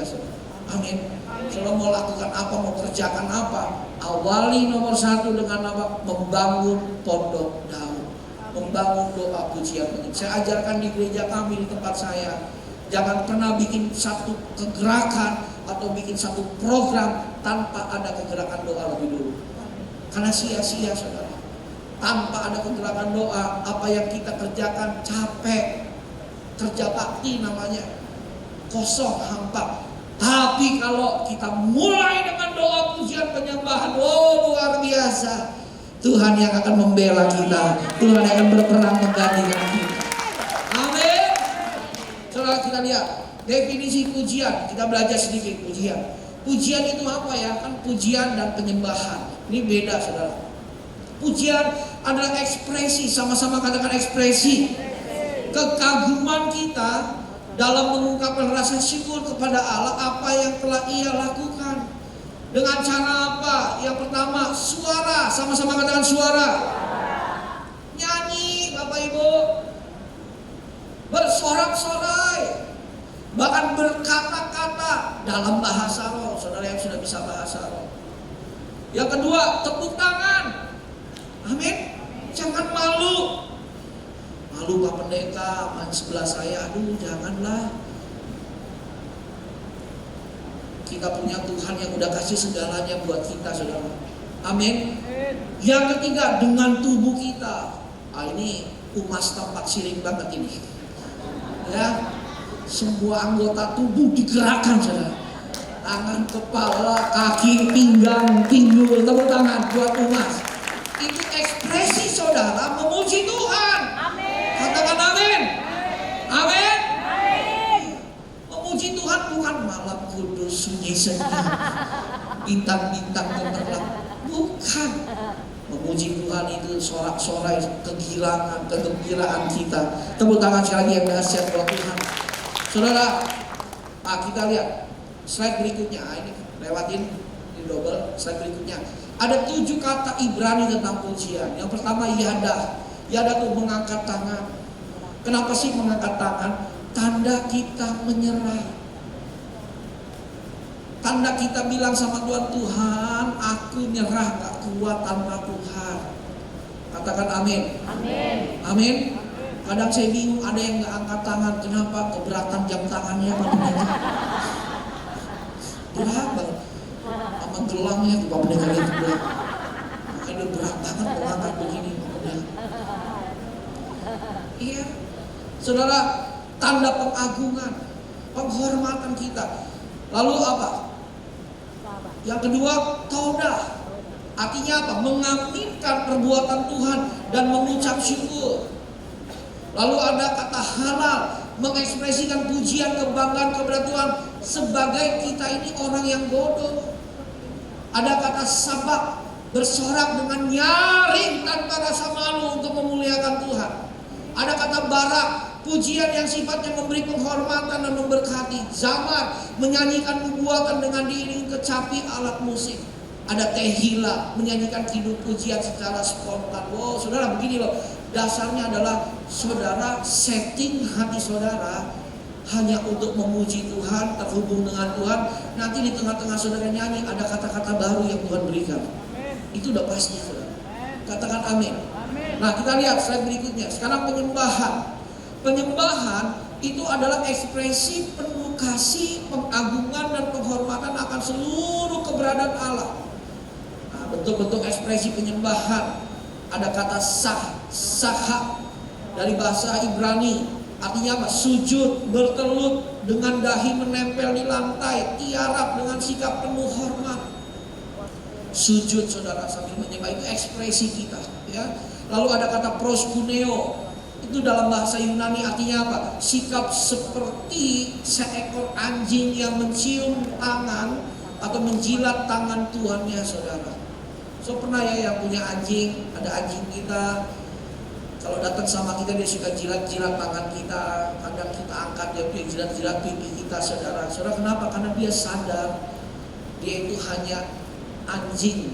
saudara. Amin. Kalau mau lakukan apa, mau kerjakan apa, awali nomor satu dengan apa? Membangun pondok Daud, membangun doa pujian penyembahan. Saya ajarkan di gereja kami di tempat saya, jangan pernah bikin satu kegerakan atau bikin satu program tanpa ada kegerakan doa lebih dulu. Karena sia-sia saudara. Tanpa ada kegerakan doa, apa yang kita kerjakan capek, kerja bakti namanya, kosong, hampa. Tapi kalau kita mulai dengan doa pujian penyembahan, luar biasa. Tuhan yang akan membela kita, Tuhan yang akan berperang menggantikan kita. Amin. Saudara, kita lihat definisi pujian. Kita belajar sedikit pujian. Pujian itu apa ya? Kan pujian dan penyembahan. Ini beda saudara. Pujian adalah ekspresi, sama-sama katakan ekspresi. Kekaguman kita dalam mengungkapkan rasa syukur kepada Allah apa yang telah Ia lakukan. Dengan cara apa? Yang pertama, suara. Sama-sama katakan suara. Nyanyi Bapak Ibu, bersorak-sorai, bahkan berkata-kata dalam bahasa roh. Saudara yang sudah bisa bahasa roh. Yang kedua, tepuk tangan. Amin. Jangan malu. Malu Pak Pendeta, main sebelah saya, aduh janganlah. Kita punya Tuhan yang udah kasih segalanya buat kita, saudara. Amin. Yang ketiga, dengan tubuh kita. Ini umas tampak siring banget ini. Ya, semua anggota tubuh digerakkan, saudara. Tangan, kepala, kaki, pinggang, pinggul, tepuk tangan buat umas. Itu ekspresi saudara memuji Tuhan. Katakan amin. Amin. Memuji Tuhan bukan malam kudus sunyi senyum, bintang-bintang gemerlap. Bukan. Memuji Tuhan itu sorak-sorai kegirangan, kegembiraan kita. Tepuk tangan sekali lagi yang dahsyat buat Tuhan. Saudara, kita lihat slide berikutnya. Ini lewatin di double slide berikutnya. Ada 7 kata Ibrani tentang pujian. Yang pertama yadah. Ya ada tuh mengangkat tangan. Kenapa sih mengangkat tangan? Tanda kita menyerah. Tanda kita bilang sama Tuhan, Tuhan aku nyerah, gak kuat tanpa Tuhan. Katakan amin. Amin. Amin. Kadang saya bingung, ada yang gak angkat tangan. Kenapa? Keberatan jam tangannya Pak Pendeta. Berat banget. Sama gelangnya tuh Pak Pendeta itu berat. Makanya berat banget mengangkat begini Pak Pendeta. Iya. Saudara, tanda pengagungan, penghormatan kita. Lalu apa? Yang kedua, taudah. Artinya apa? Mengaminkan perbuatan Tuhan dan mengucap syukur. Lalu ada kata halal, mengekspresikan pujian, kebanggaan kepada Tuhan sebagai kita ini orang yang bodoh. Ada kata sabak, bersorak dengan nyaring tanpa rasa malu untuk memuliakan Tuhan. Ada kata barak, pujian yang sifatnya memberi penghormatan dan memberkati. Zamar, menyanyikan nubuatan dengan diiringi kecapi alat musik. Ada tehila, menyanyikan kidung pujian secara spontan. Wow, saudara begini loh, dasarnya adalah saudara setting hati saudara hanya untuk memuji Tuhan, terhubung dengan Tuhan. Nanti di tengah-tengah saudara nyanyi ada kata-kata baru yang Tuhan berikan. Itu udah pasti saudara. Katakan amin. Nah kita lihat slide berikutnya. Sekarang penyembahan. Penyembahan itu adalah ekspresi penuh kasih, pengagungan dan penghormatan akan seluruh keberadaan Allah. Nah, bentuk-bentuk ekspresi penyembahan ada kata saha dari bahasa Ibrani, artinya apa? Sujud, bertelut dengan dahi menempel di lantai, tiarap dengan sikap penuh hormat. Sujud saudara sambil menyembah, itu ekspresi kita, ya. Lalu ada kata proskuneo. Itu dalam bahasa Yunani artinya apa? Sikap seperti seekor anjing yang mencium tangan atau menjilat tangan tuannya saudara. So pernah ya yang punya anjing, ada anjing kita, kalau datang sama kita dia suka jilat-jilat tangan kita, kadang kita angkat dia jilat-jilat pipi kita saudara. Saudara kenapa? Karena dia sadar dia itu hanya anjing.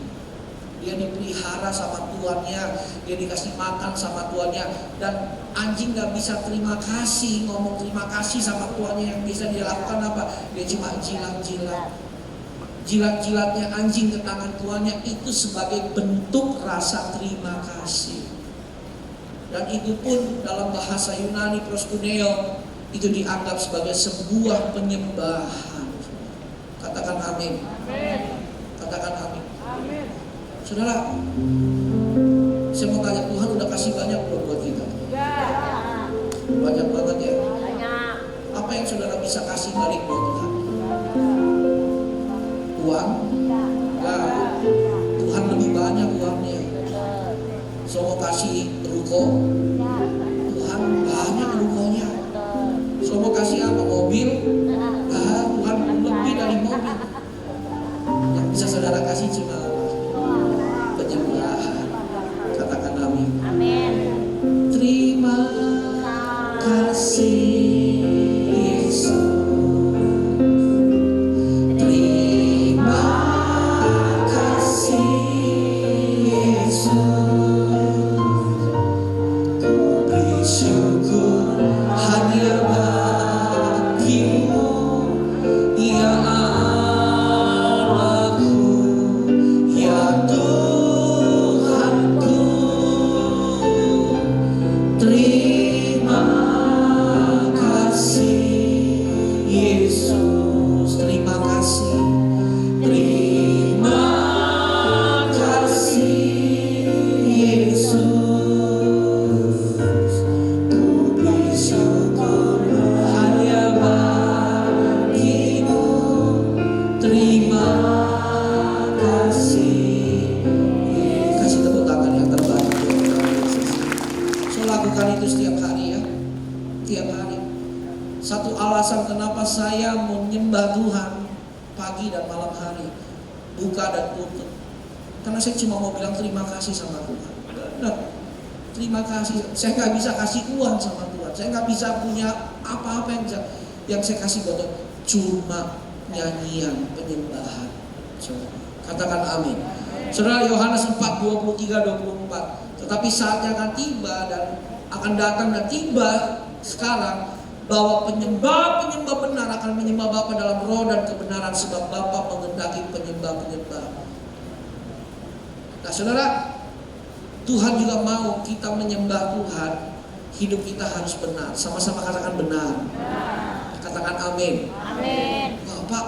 Dia dipelihara sama tuannya, dia dikasih makan sama tuannya, dan anjing gak bisa terima kasih, ngomong terima kasih sama tuannya. Yang bisa dia lakukan apa? Dia cuma jilat-jilat. Jilat-jilatnya anjing ke tangan tuannya itu sebagai bentuk rasa terima kasih. Dan itu pun dalam bahasa Yunani proskuneo itu dianggap sebagai sebuah penyembahan. Katakan amin. Katakan amin. Saudara, saya mau tanya, Tuhan udah kasih banyak belum buat kita? Banyak banget ya. Apa yang saudara bisa kasih balik buat Tuhan? Uang? Nah, Tuhan lebih banyak uangnya. So mau kasih ruko? Tuhan banyak rukonya. So mau kasih apa? Mobil? Nah, Tuhan lebih dari mobil. Yang bisa saudara kasih cuma penyembahan. Katakan amin. Amin. Terima kasih Yesus. Terima kasih Yesus. Ku beri syukur hanya bagimu, ya Allahku, ya Tuhanku. Terima kasih Yesus. Terima kasih. Terima kasih Yesus. Ku beri syukur hanya bagimu. Terima kasih. Kasih tepuk tangan yang terbaik buat Tuhan Yesus. So lakukan itu setiap hari ya. Tiap hari. Satu alasan kenapa saya menyembah Tuhan pagi dan malam hari, buka dan tutup, karena saya cuma mau bilang terima kasih sama Tuhan. Benar. Terima kasih. Saya nggak bisa kasih uang sama Tuhan. Saya nggak bisa punya apa-apa yang saya kasih buat Tuhan. Cuma nyanyian penyembahan. Coba katakan amin. Saudara, Yohanes 4:23-24. Tetapi saatnya akan tiba dan akan datang dan tiba sekarang bahwa penyembah-penyembah benar akan menyembah Bapa dalam roh dan kebenaran, sebab Bapa mengendaki penyembah-penyembah. Nah saudara, Tuhan juga mau kita menyembah Tuhan, hidup kita harus benar. Sama-sama katakan benar. Katakan amin. Amin. Pak,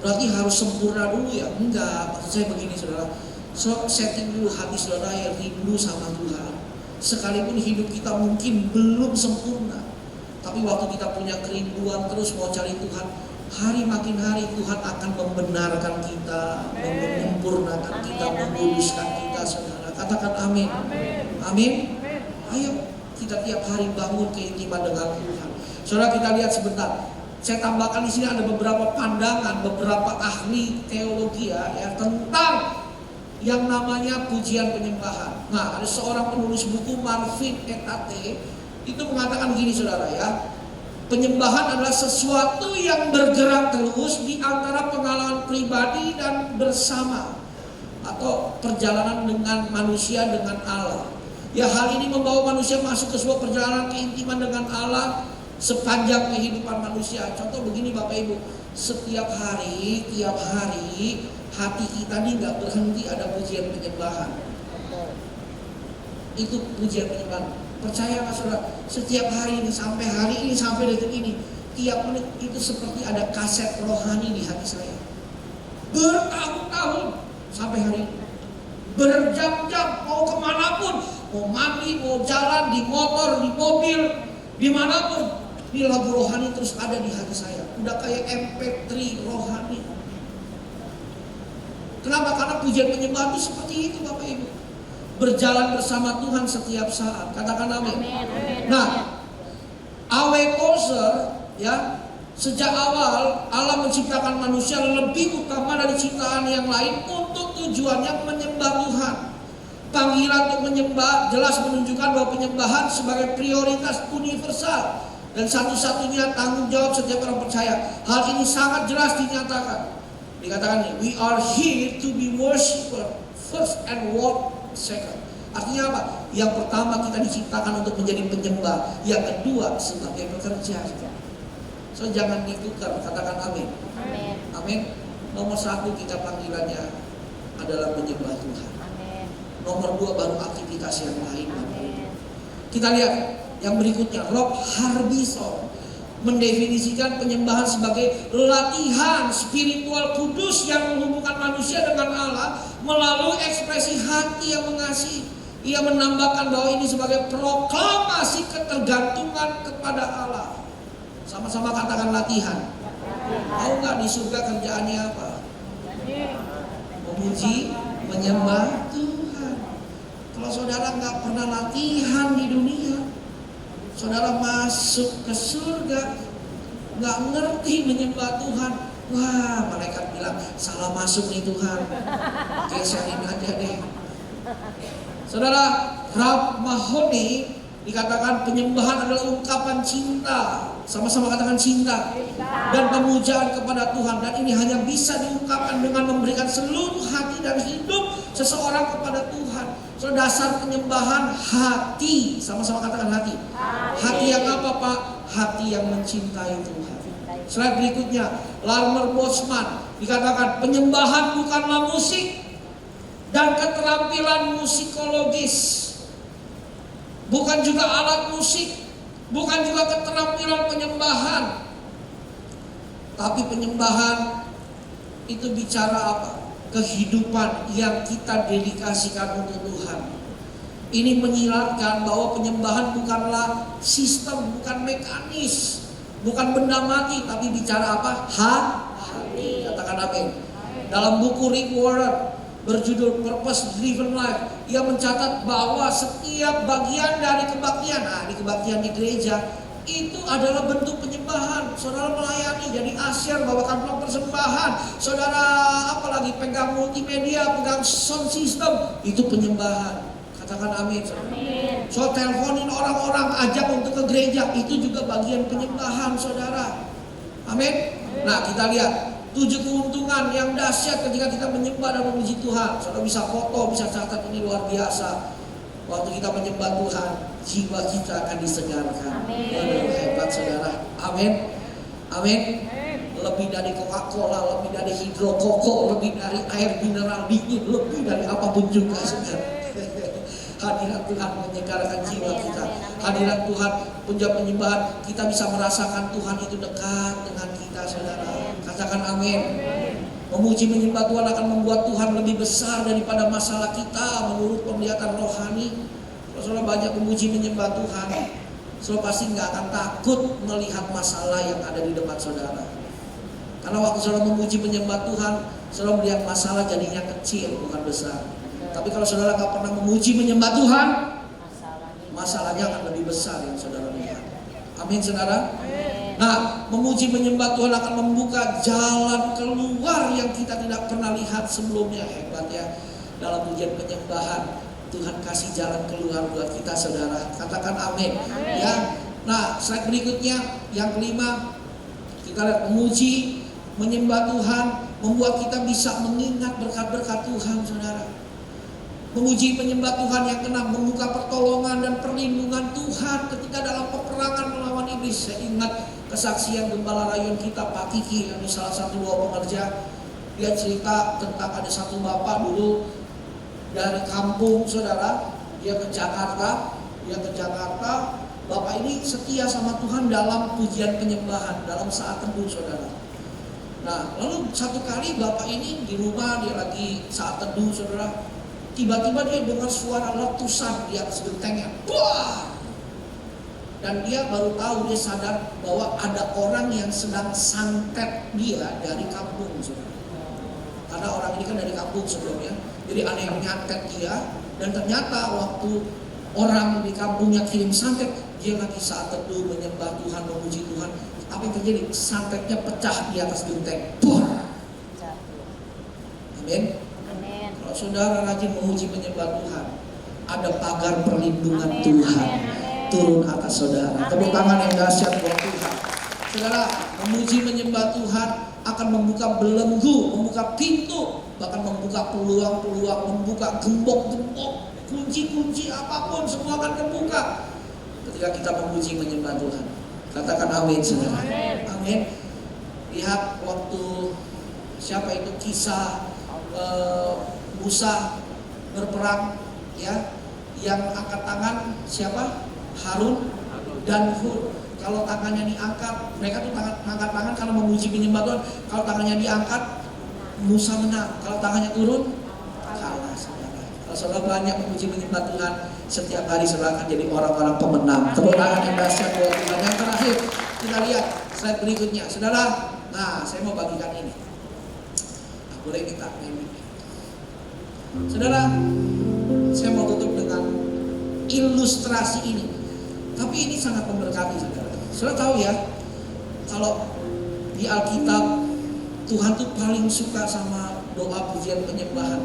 berarti harus sempurna dulu ya? Enggak, maksud saya begini saudara. So, setting dulu hati saudara yang rindu sama Tuhan. Sekalipun hidup kita mungkin belum sempurna, tapi waktu kita punya kerinduan terus mau cari Tuhan, hari makin hari Tuhan akan membenarkan kita, menyempurnakan kita, menguduskan kita saudara. Katakan amin. Amin. Ayo kita tiap hari bangun keintiman dengan Tuhan. Saudara, kita lihat sebentar. Saya tambahkan di sini ada beberapa pandangan, beberapa ahli teologi ya tentang yang namanya pujian penyembahan. Nah, ada seorang penulis buku, Marvin Etate, itu mengatakan gini saudara ya, penyembahan adalah sesuatu yang bergerak terus di antara pengalaman pribadi dan bersama, atau perjalanan dengan manusia dengan Allah. Ya, hal ini membawa manusia masuk ke sebuah perjalanan keintiman dengan Allah sepanjang kehidupan manusia. Contoh begini Bapak Ibu, setiap hari, tiap hari hati kita ini nggak berhenti ada pujian penyembahan. Itu pujian penyembahan. Percaya nggak saudara? Setiap hari ini sampai hari ini sampai detik ini, tiap menit itu seperti ada kaset rohani di hati saya. Bertahun-tahun sampai hari ini, berjam-jam mau kemanapun, mau mandi, mau jalan, di motor, di mobil, dimanapun, ini lagu rohani terus ada di hati saya. Udah kayak MP3 rohani. Kenapa? Karena pujian penyembahan itu seperti itu Bapak Ibu. Berjalan bersama Tuhan setiap saat. Katakan amin. Nah, A.W. Tozer ya, sejak awal Allah menciptakan manusia lebih utama dari ciptaan yang lain untuk tujuannya menyembah Tuhan. Panggilan untuk menyembah jelas menunjukkan bahwa penyembahan sebagai prioritas universal dan satu-satunya tanggung jawab setiap orang percaya. Hal ini sangat jelas dinyatakan. Dikatakan ini, we are here to be worshiper first and what second. Artinya apa? Yang pertama kita diciptakan untuk menjadi penyembah, yang kedua sebagai pekerja. So jangan ditukar, katakan amin. Amin. Amin. Nomor satu kita panggilannya adalah menyembah Tuhan. Amin. Nomor dua baru aktivitas yang lain. Amin. Kita lihat yang berikutnya, Rob Harbison mendefinisikan penyembahan sebagai latihan spiritual kudus yang menghubungkan manusia dengan Allah melalui ekspresi hati yang mengasihi. Ia menambahkan bahwa ini sebagai proklamasi ketergantungan kepada Allah. Sama-sama katakan latihan. Tahu nggak di surga kerjaannya apa? Memuji, menyembah Tuhan. Kalau saudara nggak pernah latihan di dunia, saudara masuk ke surga nggak ngerti menyembah Tuhan, wah malaikat bilang salah masuk nih Tuhan, geserin aja deh. Saudara, Ralph Mahoney dikatakan penyembahan adalah ungkapan cinta, sama-sama katakan cinta, dan pemujaan kepada Tuhan, dan ini hanya bisa diungkapkan dengan memberikan seluruh hati dan hidup seseorang kepada Tuhan. So, dasar penyembahan hati, sama-sama katakan hati. Hati yang apa Pak? Hati yang mencintai Tuhan. Slide berikutnya, Lerner Boschman dikatakan penyembahan bukanlah musik dan keterampilan musikologis, bukan juga alat musik, bukan juga keterampilan penyembahan, tapi penyembahan itu bicara apa? Kehidupan yang kita dedikasikan untuk Tuhan. Ini menyiratkan bahwa penyembahan bukanlah sistem, bukan mekanis, bukan benda mati, tapi bicara apa? Hati. Katakan amin. Dalam buku Rick Warren berjudul Purpose Driven Life, ia mencatat bahwa setiap bagian dari kebaktian, di kebaktian di gereja itu adalah bentuk penyembahan. Saudara melayani, jadi asyar, bawakan amplop persembahan. Saudara apalagi pegang multimedia, pegang sound system, itu penyembahan. Katakan amin. Amin. So teleponin orang-orang, ajak untuk ke gereja, itu juga bagian penyembahan saudara. Amin. Nah kita lihat 7 keuntungan yang dahsyat ketika kita menyembah dan memuji Tuhan. Saudara bisa foto, bisa catat, ini luar biasa. Waktu kita menyembah Tuhan, jiwa kita akan disegarkan. Amin. Waduh, hebat saudara. Amin. Amin. Lebih dari Coca-Cola, lebih dari Hydro Koko, lebih dari air mineral dingin, lebih dari apapun juga saudara. Hadirat Tuhan menyegarkan jiwa kita. Hadirat Tuhan penjawab penyembahan, kita bisa merasakan Tuhan itu dekat dengan kita saudara. Katakan amin. Memuji menyembah Tuhan akan membuat Tuhan lebih besar daripada masalah kita menurut penglihatan rohani. Kalau saudara banyak memuji menyembah Tuhan, saudara pasti nggak akan takut melihat masalah yang ada di depan saudara. Karena waktu saudara memuji menyembah Tuhan, saudara melihat masalah jadinya kecil bukan besar. Tapi kalau saudara nggak pernah memuji menyembah Tuhan, masalahnya akan lebih besar yang saudara lihat. Amin saudara. Nah, memuji menyembah Tuhan akan membuka jalan keluar yang kita tidak pernah lihat sebelumnya. Hebat ya. Dalam ujian penyembahan, Tuhan kasih jalan keluar buat kita saudara. Katakan amin. Ya. Nah, slide berikutnya yang kelima, kita lihat memuji menyembah Tuhan membuat kita bisa mengingat berkat-berkat Tuhan saudara. Memuji penyembah Tuhan yang keenam membuka pertolongan dan perlindungan Tuhan ketika dalam peperangan melawan iblis. Saya ingat kesaksian gembala rayon kita Pak Kiki yang salah satu dua pengerja. Dia cerita tentang ada satu bapak dulu dari kampung saudara, dia ke Jakarta. Bapak ini setia sama Tuhan dalam pujian penyembahan, dalam saat teduh saudara. Nah, lalu satu kali bapak ini di rumah dia lagi saat teduh saudara. Tiba-tiba dia dengar suara letusan di atas gentengnya. Wah! Dan dia baru tahu, dia sadar bahwa ada orang yang sedang santet dia dari kampung saudara. Karena orang ini kan dari kampung sebelumnya. Jadi ada yang nyantet dia. Dan ternyata waktu orang di kampungnya kirim santet, dia lagi saat teduh menyembah Tuhan, memuji Tuhan. Apa yang terjadi? Santetnya pecah di atas genteng. Wah! Amin. Kalau saudara rajin memuji menyembah Tuhan, ada pagar perlindungan Tuhan turun atas saudara. Tepuk tangan yang dahsyat buat Tuhan. Saudara, memuji menyembah Tuhan akan membuka belenggu, membuka pintu, bahkan membuka peluang-peluang, membuka gembok-gembok, kunci-kunci apapun semua akan terbuka ketika kita memuji menyembah Tuhan. Katakan amin saudara. Amin. Lihat waktu siapa itu kisah Musa berperang ya, yang angkat tangan siapa? Harun dan Hur. Kalau tangannya diangkat, mereka tuh angkat tangan karena memuji menyembah Tuhan. Kalau tangannya diangkat, Musa menang. Kalau tangannya turun, kalah saudara. Kalau saudara banyak memuji menyembah Tuhan, setiap hari saudara akan jadi orang-orang pemenang. Tepuk tangan yang dahsyat buat Tuhan. Yang terakhir, kita lihat slide berikutnya, saudara. Nah, saya mau bagikan ini. Nah, boleh kita ini. Saudara, saya mau tutup dengan ilustrasi ini. Tapi ini sangat memberkati saudara. Saudara tahu ya, kalau di Alkitab Tuhan tuh paling suka sama doa pujian penyembahan.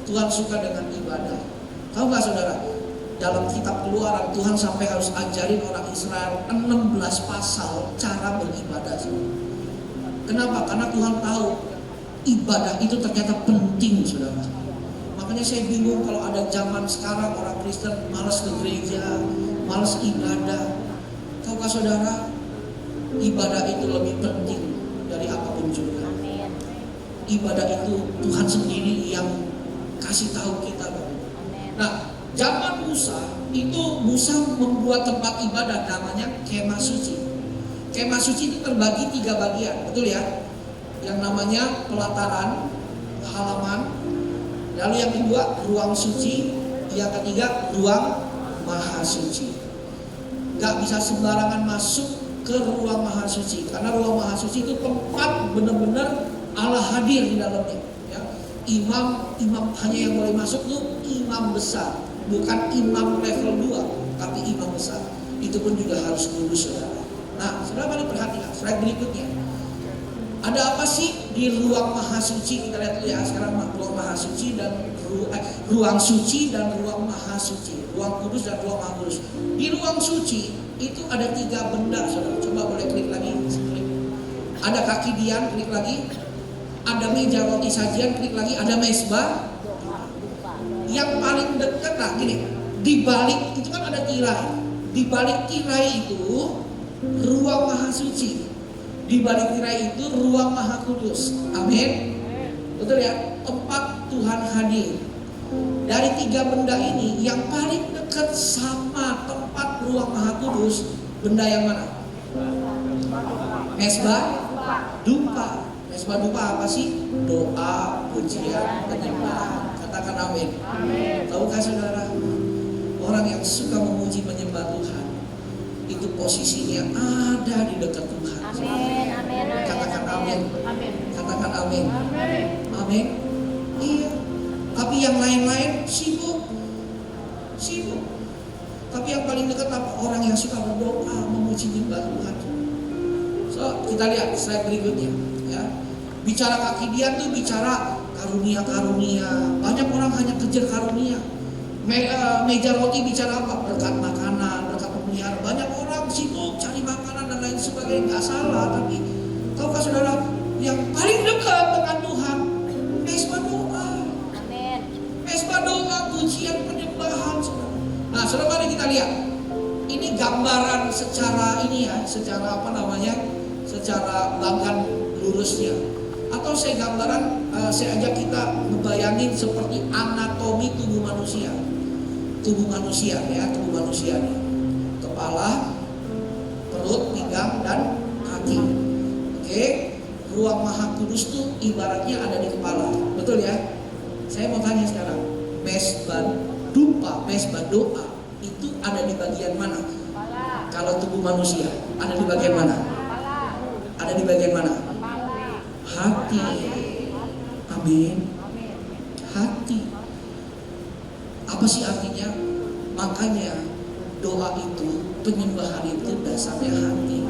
Tuhan suka dengan ibadah. Tahu gak saudara? Dalam kitab Keluaran Tuhan sampai harus ajarin orang Israel 16 pasal cara beribadah. Kenapa? Karena Tuhan tahu ibadah itu ternyata penting saudara. Makanya saya bingung kalau ada zaman sekarang orang Kristen malas ke gereja, malas ibadah. Tahukah saudara, ibadah itu lebih penting dari apapun juga. Ibadah itu Tuhan sendiri yang kasih tahu kita. Nah, zaman Musa itu Musa membuat tempat ibadah namanya Kemah Suci. Kemah Suci itu terbagi 3 bagian, betul ya? Yang namanya pelataran, halaman, lalu yang kedua ruang suci, yang ketiga ruang maha suci. Gak bisa sembarangan masuk ke ruang maha suci, karena ruang maha suci itu tempat benar-benar Allah hadir di dalamnya. Ya. Imam hanya yang boleh masuk tuh imam besar, bukan imam level 2, tapi imam besar. Itu pun juga harus kudus saudara. Nah, saudara mari perhatikan slide berikutnya. Ada apa sih di ruang maha suci? Kita lihat dulu ya sekarang, ruang maha suci dan ruang suci dan ruang maha suci, ruang kudus dan ruang maha kudus. Di ruang suci itu ada 3 benda saudara. Coba boleh klik lagi, klik. Ada kaki dian, klik lagi. Ada meja roti sajian, klik lagi. Ada mezbah. yang paling dekat, nah gini, di balik itu kan ada tirai. Di balik tirai itu ruang maha suci. Di balik tirai itu ruang maha kudus. Amin. Betul ya? Tempat Tuhan hadir. Dari 3 benda ini yang paling dekat sama tempat ruang maha kudus, benda yang mana? Mesbah dupa. Mesbah dupa apa sih? Doa, pujian, penyembahan. Katakan amin. Tahukah saudara, orang yang suka memuji menyembah Tuhan itu posisinya ada di dekat Tuhan. Amin. Amin. Katakan amin. Katakan amin. Amin. Iya. Tapi yang lain-lain sibuk. Tapi yang paling dekat apa? Orang yang suka berdoa, memuji menyembah Tuhan. So, kita lihat slide berikutnya ya. Bicara kaki dia tuh bicara karunia-karunia. Banyak orang hanya kejar karunia. Meja roti bicara apa? Berkat makanan, berkat pemeliharaan. Banyak orang sibuk cari makanan dan lain sebagainya. Nggak salah, tapi tahukah saudara, yang paling dekat dengan Tuhan mesbah doa. Amin. Mesbah doa, pujian, penyembahan, saudara. Nah, saudara, mari kita lihat. Ini gambaran secara ini ya, secara apa namanya? Secara bahkan lurusnya. Atau saya gambaran, saya ajak kita ngebayangin seperti anatomi tubuh manusia. Tubuh manusia ya, tubuh manusia nih. Kepala, perut, pinggang, dan kaki. Oke, ruang maha kudus tuh ibaratnya ada di kepala. Betul ya? Saya mau tanya sekarang, mesbah dupa, mesbah doa itu ada di bagian mana? Kepala. Kalau tubuh manusia ada di bagian mana? Kepala. Ada di bagian mana? Kepala. Hati. Amin. Hati. Apa sih artinya? Makanya doa itu, penyembahan itu dasarnya hati.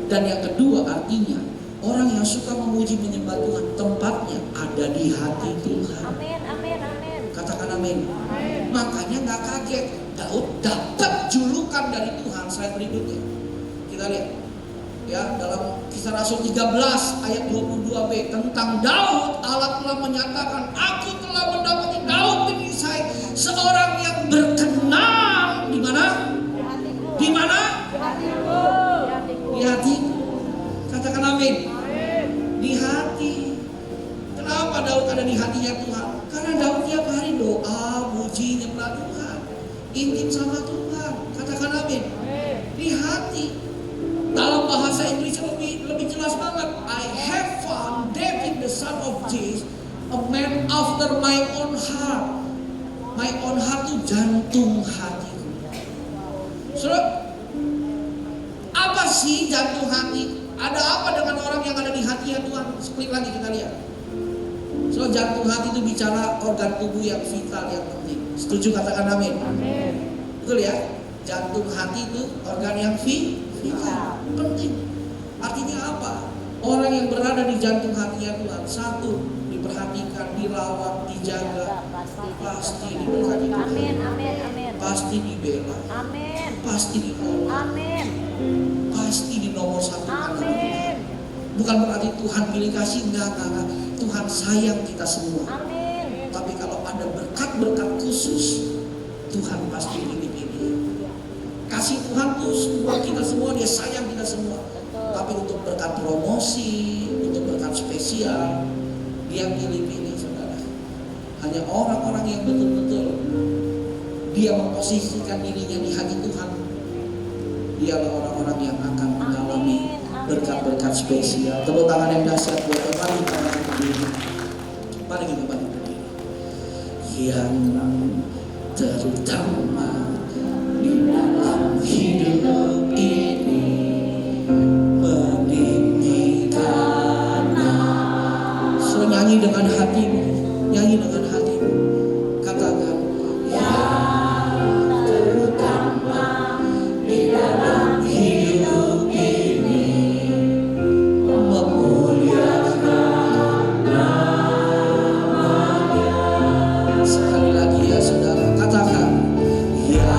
Dan yang kedua artinya, orang yang suka memuji menyembah Tuhan, tempatnya ada di hati Tuhan. Amin. Amin. Amin. Katakan amin. Makanya gak kaget, Daud dapat julukan dari Tuhan. Slide berikutnya kita lihat ya, dalam Kisah Rasul 13 ayat 22b tentang Daud. Allah telah menyatakan, aku telah mendapati Daud bin Yisai, seorang yang berkenan di mana? Di mana? Di hatiku. Katakan amin. Di hati. Kenapa Daud ada di hatinya Tuhan? Karena Daud tiap hari doa, muji, nyembah Tuhan, intim sama Tuhan. Katakan amin. Di hati. Dalam bahasa Inggris lebih jelas banget. I have found David the son of Jesse, a man after my own heart. My own heart itu jantung hatiku. Saudara, apa sih jantung hati? Ada apa dengan orang yang ada di hatinya Tuhan? Sekali lagi kita lihat. So, jantung hati itu bicara organ tubuh yang vital, yang penting. Setuju? Katakan amin. Betul ya? Jantung hati itu organ yang vital, penting. Artinya apa? Orang yang berada di jantung hatinya Tuhan, satu, diperhatikan, dirawat, dijaga, pasti diberkati Tuhan. Amin. Amin. Amin. Pasti dibela, Amin. pasti ditolong, Amin. pasti di nomor satu. Amin. Bukan berarti Tuhan pilih kasih, enggak. Tuhan sayang kita semua. Amin. Tapi kalau ada berkat-berkat khusus, Tuhan pasti pilih-pilih. Kasih Tuhan tuh buat kita semua, Dia sayang kita semua. Tapi untuk berkat promosi, untuk berkat spesial, Dia pilih-pilih, saudara. Hanya orang-orang yang betul-betul dia memposisikan dirinya di hati Tuhan, dialah orang-orang yang akan mengalami berkat-berkat spesial. Tepuk tangan yang dahsyat buat Tuhan. Mari kita balik berdiri. Yang terutama di dalam hidup ini meninggikan. So, nyanyi dengan hatimu, nyanyi dengan hatimu. Katakan, yang terutama di dalam hidup ini memuliakan namanya. Sekali lagi ya saudara, katakan, yang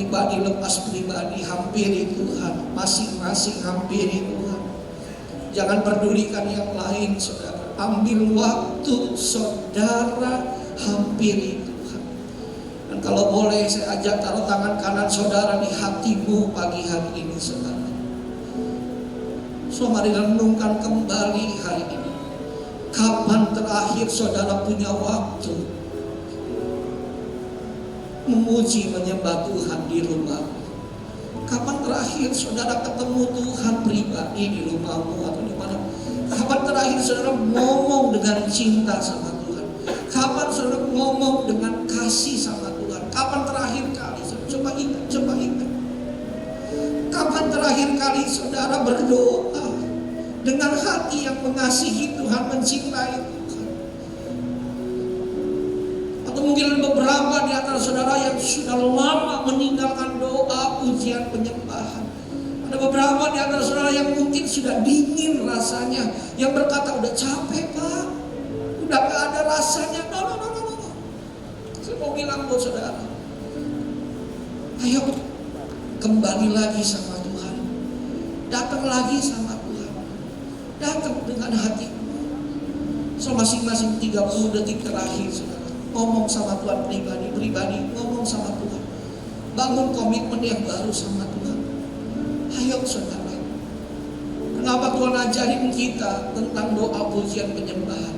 pribadi lepas pribadi, hampiri Tuhan. Masing-masing hampiri Tuhan. Jangan pedulikan yang lain, saudara. Ambil waktu saudara hampiri Tuhan. Dan kalau boleh saya ajak taruh tangan kanan saudara di hatimu pagi hari ini, saudara. So mari renungkan kembali hari ini. Kapan terakhir saudara punya waktu memuji menyembah Tuhan di rumah? Kapan terakhir saudara ketemu Tuhan pribadi di rumahmu atau di mana? Kapan terakhir saudara ngomong dengan cinta sama Tuhan? Kapan saudara ngomong dengan kasih sama Tuhan? Kapan terakhir kali? Coba ingat. Kapan terakhir kali saudara berdoa dengan hati yang mengasihi Tuhan, mencintai Tuhan? Atau mungkin beberapa di antara saudara yang sudah lama meninggalkan doa, pujian, penyembahan. Ada beberapa di antara saudara yang mungkin sudah dingin rasanya, yang berkata udah capek Pak, udah gak ada rasanya. No. Saya mau bilang buat saudara, ayo kembali lagi sama Tuhan, datang lagi sama Tuhan, datang dengan hati. So masing-masing 30 detik terakhir saudara, ngomong sama Tuhan pribadi, ngomong sama Tuhan. Bangun komitmen yang baru sama Tuhan. Ayo saudara. Kenapa Tuhan ajarin kita tentang doa, pujian, penyembahan?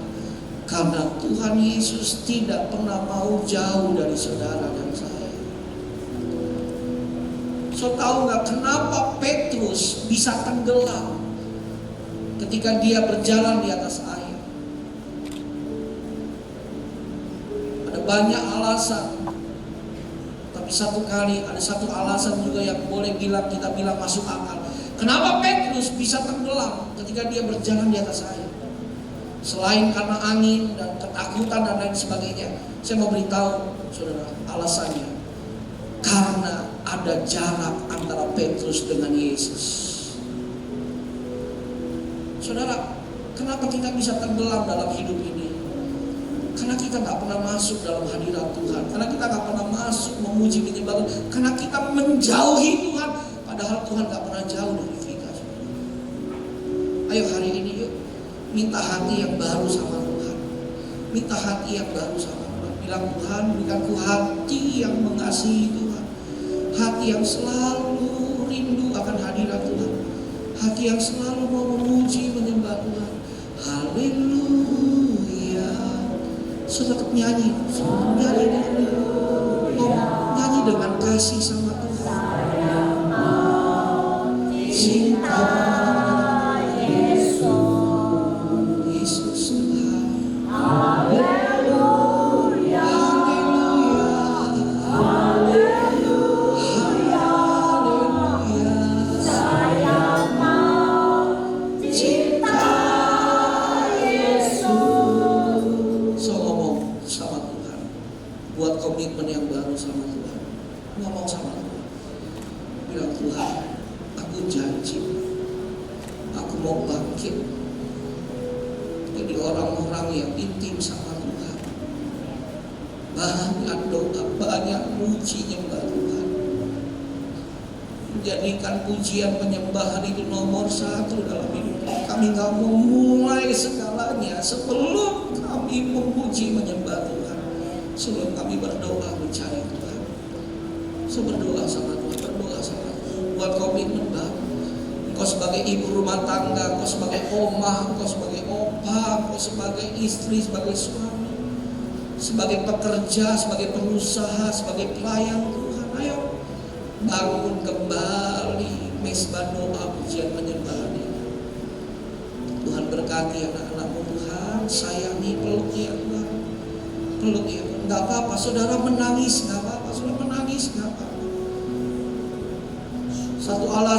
Karena Tuhan Yesus tidak pernah mau jauh dari saudara dan saya. So tahu gak kenapa Petrus bisa tenggelam ketika dia berjalan di atas air? Ada banyak alasan, tapi ada satu alasan juga yang boleh kita bilang masuk akal. Kenapa Petrus bisa tenggelam ketika dia berjalan di atas air? Selain karena angin dan ketakutan dan lain sebagainya, saya mau beritahu saudara alasannya. Karena ada jarak antara Petrus dengan Yesus. Saudara, kenapa kita bisa tenggelam dalam hidup ini? Karena kita gak pernah masuk dalam hadirat Tuhan. Karena kita gak pernah masuk memuji, menyembah Tuhan. Karena kita menjauhi Tuhan, padahal Tuhan gak pernah jauh dari kita. Ayo hari ini yuk, minta hati yang baru sama Tuhan. Minta hati yang baru sama Tuhan. Bilang, Tuhan berikanku hati yang mengasihi Tuhan, hati yang selalu rindu akan hadirat Tuhan, hati yang selalu mau memuji menyembah Tuhan. Haleluya. Saudara tetap nyanyi dengan kasih sama Tuhan. Cinta Yesus Tuhan. Haleluya. Saya mau cinta Yesus. So ngomong sama Tuhan, buat komitmen yang baru sama Tuhan. Ngomong sama Tuhan, bilang Tuhan, aku janji, aku mau bangkit jadi orang-orang yang intim sama Tuhan. Banyak doa, banyak puji nyembah Tuhan. Menjadikan pujian penyembahan itu nomor 1 dalam hidup kami. Gak mau mulai segalanya sebelum kami memuji menyembah Tuhan, sebelum kami berdoa mencari Tuhan. So berdoa sama Tuhan, buat komitmen baru. Engkau sebagai ibu rumah tangga, engkau sebagai omah, engkau sebagai opa, engkau sebagai istri, sebagai suami, sebagai pekerja, sebagai pengusaha, sebagai pelayan Tuhan. Ayo bangun kembali mesbah doa, pujian, penyembahan ini. Tuhan berkati anak-anakmu Tuhan, sayangi, peluk ya Tuhan, peluk ya Tuhan. Gak apa-apa saudara menangis, gak apa-apa saudara menangis, gak apa-apa. Salah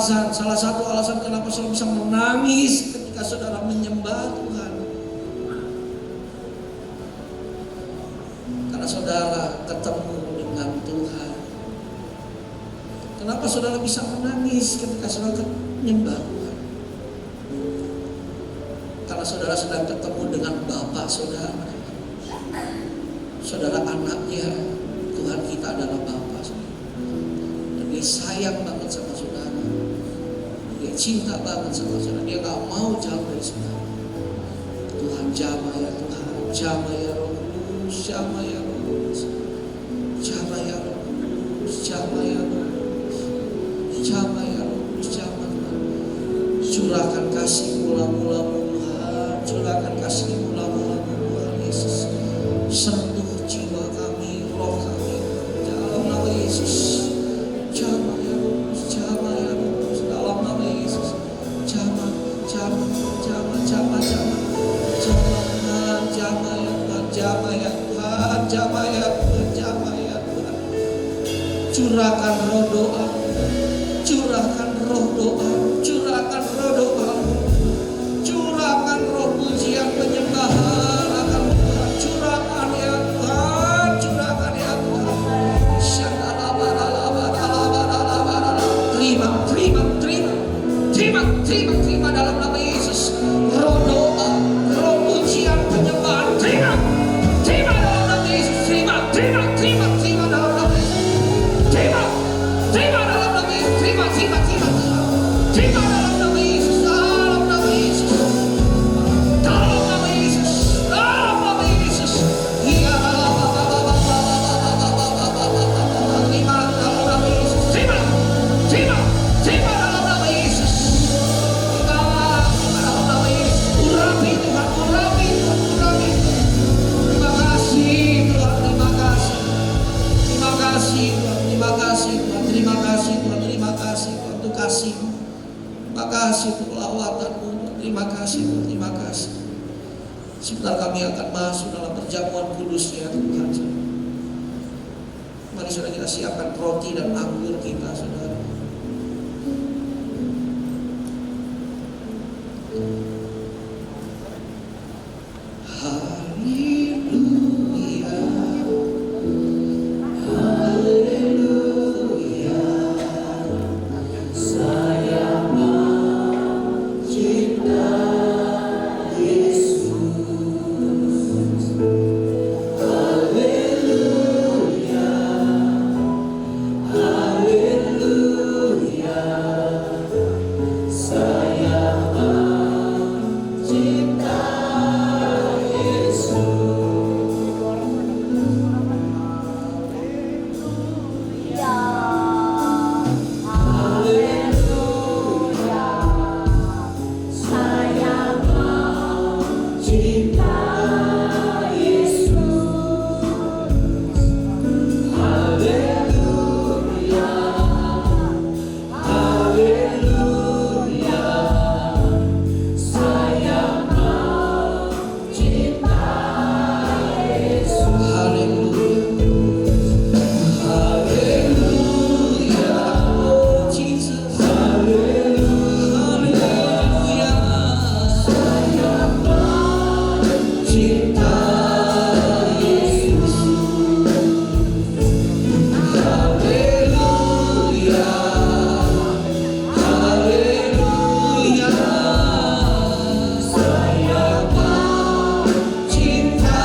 satu alasan kenapa saudara bisa menangis ketika saudara menyembah Tuhan, karena saudara ketemu dengan Tuhan. Kenapa saudara bisa menangis ketika saudara menyembah Tuhan? Karena saudara sedang ketemu dengan Bapa saudara. Saudara anaknya, Tuhan kita adalah Bapa. Dan Dia sayang banget sama saudara. Dia cinta banget sama saudara. Dia gak mau jauh dari saudara. Tuhan jamah ya Tuhan. Jamah ya Roh Kudus. Jamah ya Roh Kudus. Jamah ya Roh Kudus. Jamah ya Roh Kudus. Jamah ya Roh Kudus. Jamah Tuhan. Curahkan kasih mula-mulamu Tuhan. Curahkan kasih mula-mulamu Tuhan Yesus. Sentuh jiwa kami, roh kami dalam nama Yesus. Jamah ya Roh Kudus. Jamah ya Roh Kudus dalam nama Yesus. Jamah, jamah, jamah, jamah, jamah. Jamah, jamah ya Tuhan. Jamah ya Tuhan. Jamah ya Tuhan. Jamah ya Tuhan. Curahkan roh doa. Curahkan roh doa. Curahkan roh doa. Curahkan roh pujian penyembahan akan Tuhan. Curahkan ya Tuhan. Curahkan ya Tuhan. Terima, terima, terima. Terima, terima, terima dalam nama Yesus. Roh doa, roh pujian penyembahan. Terima, terima dalam nama Yesus. Terima, terima, terima, terima dalam nama Yesus. Terima, terima dalam nama Yesus. Terima, terima, terima. Terima dalam nama Yesus. Dalam nama Yesus. Dalam nama Yesus. Dalam nama Yesus. Iya, terima dalam nama Yesus. Terima, terima, terima dalam nama Yesus. Terima dalam nama Yesus. Urapi Tuhan, urapi Tuhan, urapi Tuhan. Terima kasih Tuhan, terima kasih. Terima kasih Tuhan, terima kasih Tuhan, terima kasih Tuhan, terima kasih Tuhan untuk kasih-Mu. Terima kasih untuk lawatan-Mu. Terima kasih Tuhan, terima kasih. Sebentar kami akan masuk dalam perjamuan kudus-Nya Tuhan. Mari saudara kita siapkan roti dan anggur kita saudara. Haleluya. Haleluya. Saya mencinta Yesus. Haleluya. Haleluya. Saya mencinta Yesus. Ya. Haleluya. Saya Cinta Yesus. Haleluya. Haleluya. Saya mencinta Yesus. Haleluya. Haleluya. Oh Jesus. Haleluya. Saya mencinta Yesus. Haleluya. Haleluya. Saya mencinta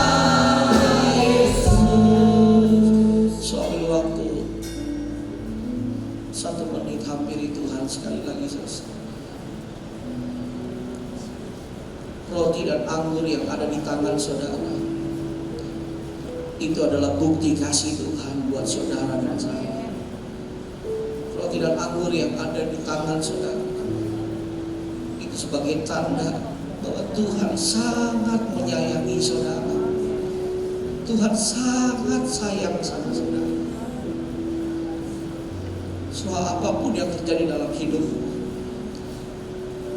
Yesus. Suatu waktu 1 menit hampiri Tuhan sekali lagi selesai. Roti dan anggur yang ada di tangan saudara itu adalah bukti kasih Tuhan buat saudara dan saya. Roti dan anggur yang ada di tangan saudara itu sebagai tanda bahwa Tuhan sangat menyayangi saudara. Tuhan sangat sayang sama saudara. Soal apapun yang terjadi dalam hidupmu,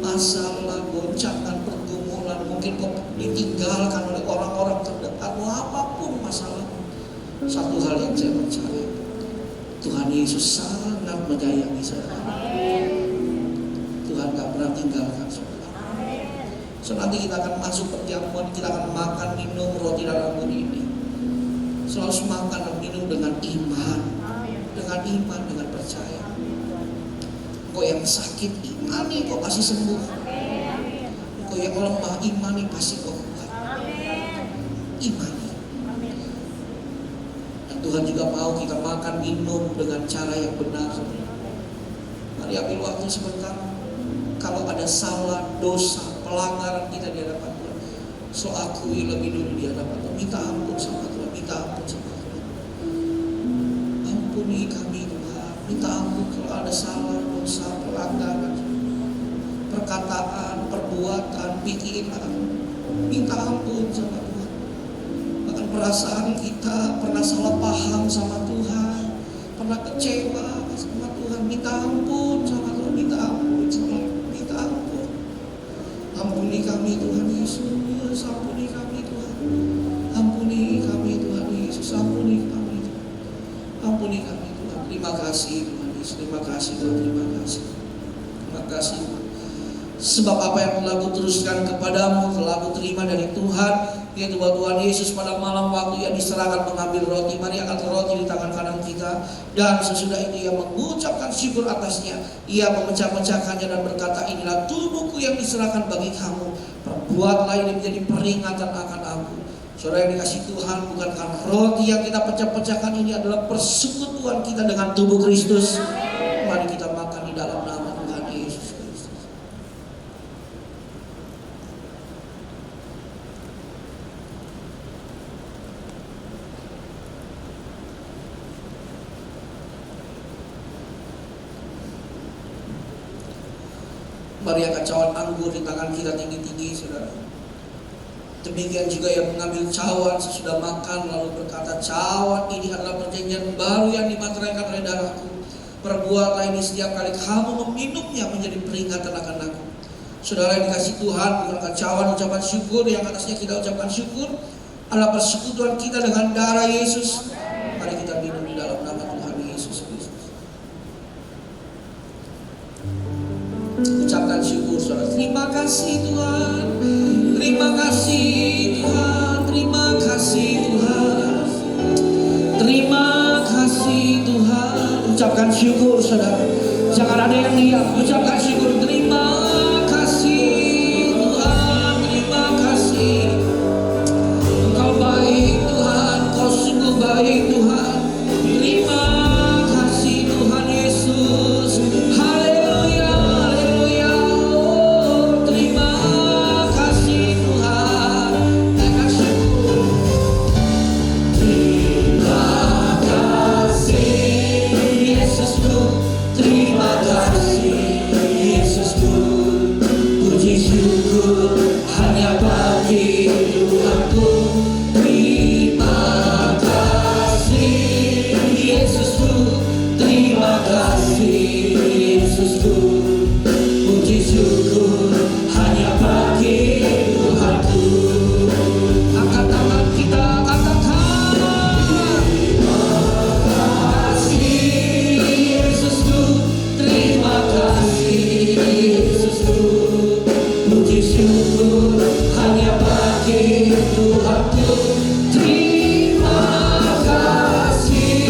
masalah, goncangan, pergumulan, mungkin kau ditinggalkan oleh orang-orang terdekatmu, apapun masalah, satu hal yang saya percaya, Tuhan Yesus sangat menyayangi saudara. Tuhan gak pernah tinggalkan saudara. So nanti kita akan masuk perjamuan, kita akan makan, minum roti dan anggur ini. Selalu makan dan minum dengan iman, dengan percaya. Kau yang sakit, imani kau pasti sembuh. Kau yang lemah, imani pasti kau kuat. Imani. Dan Tuhan juga mau kita makan minum dengan cara yang benar. Mari ambil waktu sebentar. Kalau ada salah, dosa, pelanggaran kita di hadapan Tuhan, so akui lebih dulu di hadapan Tuhan. Minta ampun sama Tuhan, minta ampun sama Tuhan. Ampuni kami Tuhan. Minta ampun kalau ada salah, dosa, pelanggaran, perkataan, perbuatan, pikiran. Minta ampun sama Tuhan. Bahkan perasaan kita pernah salah paham sama Tuhan, pernah kecewa sama Tuhan. Minta ampun sama Tuhan, minta ampun sama Tuhan. Minta ampun. Ampuni kami Tuhan Yesus, ampuni kami Tuhan. Ampuni kami Tuhan Yesus, ampuni kami Tuhan. Ampuni kami Tuhan. Terima kasih Tuhan Yesus, terima kasih Tuhan, terima kasih. Terima kasih Tuhan. Sebab apa yang telah kuteruskan kepadamu telah kuterima dari Tuhan, yaitu bahwa Tuhan Yesus pada malam waktu yang diserahkan mengambil roti, Mari angkat roti di tangan kanan kita, dan sesudah itu ia mengucapkan syukur atasnya, ia memecah-mecahkannya dan berkata, inilah tubuhku yang diserahkan bagi kamu, perbuatlah ini menjadi peringatan akan aku. Saudara yang dikasih Tuhan, bukankah roti yang kita pecah-pecahkan ini adalah persekutuan kita dengan tubuh Kristus? Mari kita makan di dalam nama Tuhan Yesus Kristus. Mari angkat cawan anggur di tangan kita tinggi-tinggi, saudara. Demikian juga yang mengambil cawan sesudah makan lalu berkata, cawan ini adalah perjanjian baru yang dimateraikan oleh darahku. Perbuatlah ini setiap kali kamu meminumnya menjadi peringatan akan aku. Saudara yang dikasih Tuhan, bukankah cawan ucapan syukur yang atasnya kita ucapkan syukur adalah persekutuan kita dengan darah Yesus. Mari kita minum di dalam nama Tuhan Yesus Kristus. Ucapkan syukur, saudara. Terima kasih Tuhan. Terima kasih Tuhan, terima kasih Tuhan, terima kasih Tuhan. Ucapkan syukur saudara, jangan ada yang diam. Ucapkan syukur, terima kasih Tuhan, terima kasih. Engkau baik Tuhan, Kau sungguh baik Tuhan. Terima kasih Tuhan Yesus. Haleluya, haleluya. Oh, terima kasih Tuhan. Terima kasih Yesusku. Terima kasih Yesusku. Puji syukur hanya bagi Tuhanku. Terima kasih Yesusku. Terima kasih Yesusku. Puji syukur hanya bagi Tuhanku. Angkat tangan kita, katakan terima kasih Yesusku. Terima kasih Yesusku. Puji syukur hanya bagi Tuhanku. Terima kasih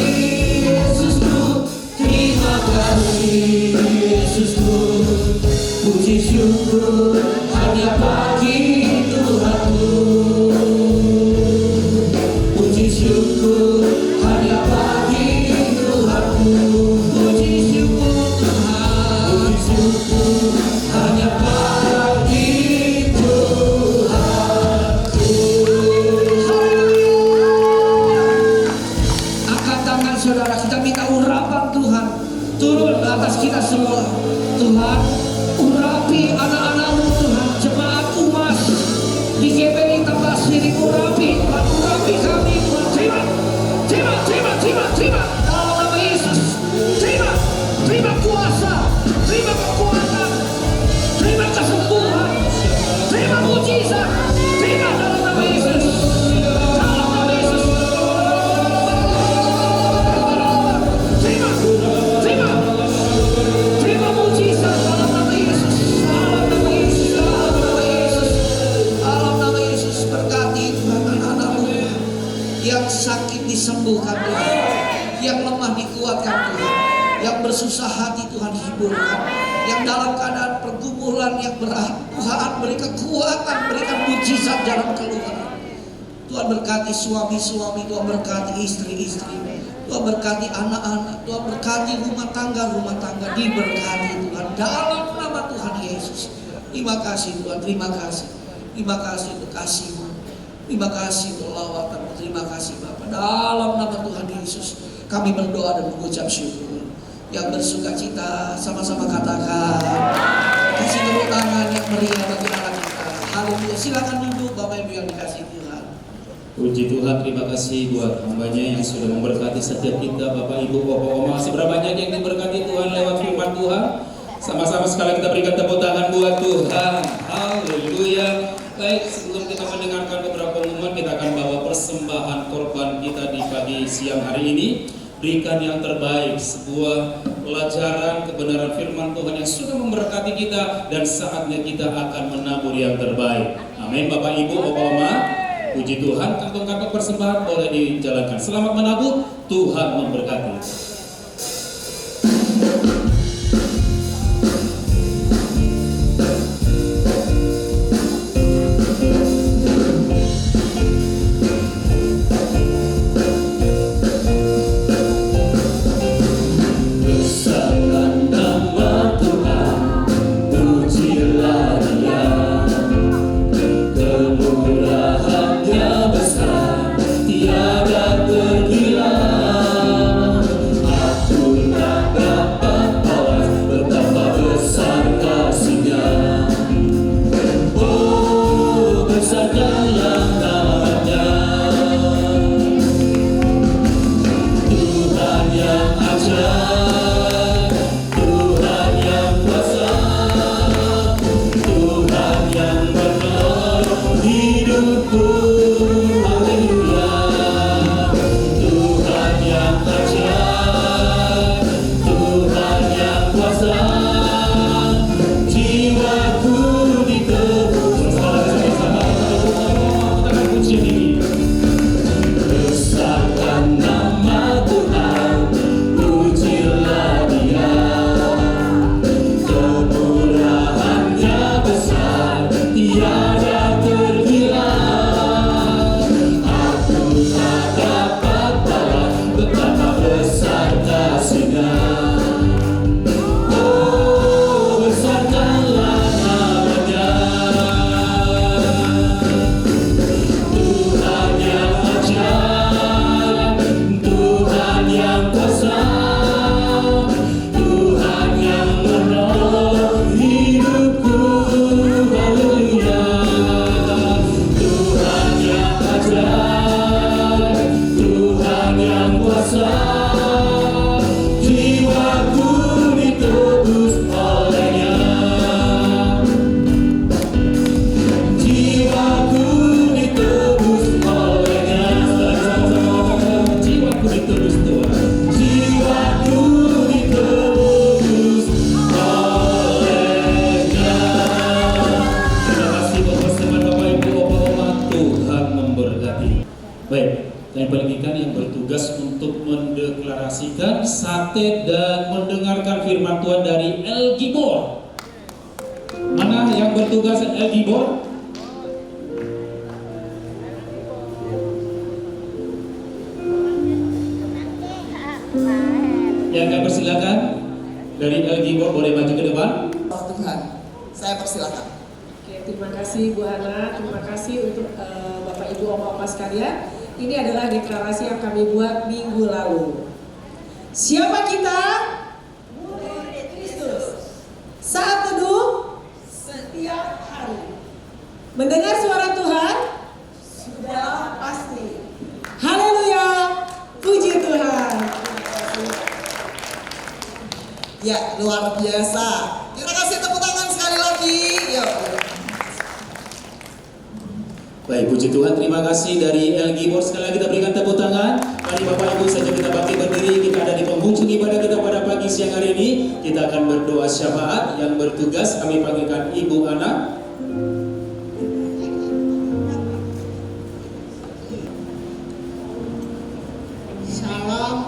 Yesusku. Terima kasih Yesusku. Puji syukur hanya bagi Tuhanku. Puji syukur hanya bagi Tuhanku. Puji syukur Tuhan. Puji syukur hanya bagi Tuhanku. Angkat tangan saudara, kita minta urapan Tuhan turun ke atas kita semua. Tuhan, urapi anak-anak-Mu Tuhan, jemaat umas di GPI Tambah Sini, urapi Tuhan, urapi kami Tuhan. Terima, terima, terima, terima, terima. Dalam nama Yesus, terima, terima kuasa, terima kekuatan, terima kesembuhan, terima mujizat, terima dalam nama Yesus, dalam nama Yesus. Terima, terima, terima mujizat dalam nama Yesus, dalam nama Yesus, dalam nama Yesus, dalam nama Yesus. Berkati Tuhan anak-anak-Mu yang sakit disembuhkan Tuhan, yang lemah dikuatkan Tuhan, yang bersusah hati Tuhan hiburkan, yang dalam keadaan pergumulan yang berat Tuhan beri kekuatan, berikan mujizat jalan keluar. Tuhan berkati suami-suami, Tuhan berkati istri-istri, Tuhan berkati anak-anak, Tuhan berkati rumah tangga diberkati Tuhan dalam nama Tuhan Yesus. Terima kasih Tuhan, terima kasih. Terima kasih untuk kasih-Mu. Terima kasih untuk lawatan-Mu. Terima kasih Bapa. Dalam nama Tuhan Yesus kami berdoa dan mengucap syukur. Yang bersuka cita sama-sama katakan. Kasih tepuk tangan yang meriah bagi anak kita. Haleluya. Silakan duduk Bapak Ibu yang dikasihi Tuhan. Puji Tuhan, terima kasih buat hambanya yang sudah memberkati setiap kita, Bapak, Ibu, Bapak, Oma. Seberapa banyak yang diberkati Tuhan lewat firman Tuhan. Sama-sama sekali kita berikan tepuk tangan buat Tuhan. Haleluya. Baik, sebelum kita mendengarkan beberapa pengumuman, kita akan bawa persembahan korban kita di pagi siang hari ini. Berikan yang terbaik, sebuah pelajaran kebenaran firman Tuhan yang sudah memberkati kita, dan saatnya kita akan menabur yang terbaik. Amin, Bapak, Ibu, Bapak, Oma. Puji Tuhan, kantong-kantong persembahan boleh dijalankan. Selamat menabur, Tuhan memberkati. Mendeklarasikan sate dan mendengarkan firman Tuhan dari El Gibor. Mana yang bertugas El Gibor? Yang akan persilakan dari El Gibor boleh maju ke depan. Tuhan, saya persilakan. Oke, terima kasih Bu Hana, terima kasih untuk Bapak Ibu Oma-Oma sekalian. Ini adalah deklarasi yang kami buat minggu lalu. Siapa kita? Murid Kristus. Saat teduh setiap hari. Mendengar suara Tuhan sudah pasti. Haleluya, puji Tuhan. Ya, luar biasa. Kita kasih tepuk tangan sekali lagi. Yuk. Baik, puji Tuhan, terima kasih dari El Gibor. Sekali lagi kita berikan tepuk tangan. Mari Bapak Ibu saja kita bangkit berdiri. Kita ada di penghujung ibadah kita pada pagi siang hari ini. Kita akan berdoa syafaat. Yang bertugas kami panggilkan Ibu Ana. Shalom,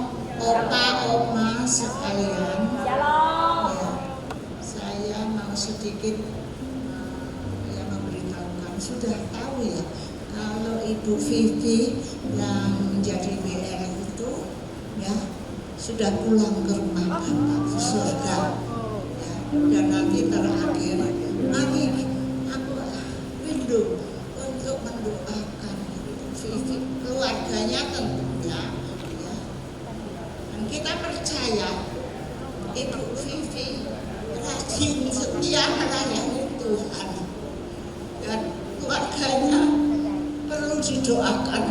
Opa, Oma sekalian. Shalom. Ya, saya mau sedikit memberitahukan. Sudah tahu ya, kalau Ibu Vivi yang menjadi WR itu ya sudah pulang ke rumah Bapak di surga. Ya, dan nanti terakhir, mari aku rindu untuk mendoakan Vivi, keluarganya tentunya. Ya. Dan kita percaya Ibu Vivi rajin setia melayani Tuhan. Dan keluarganya perlu didoakan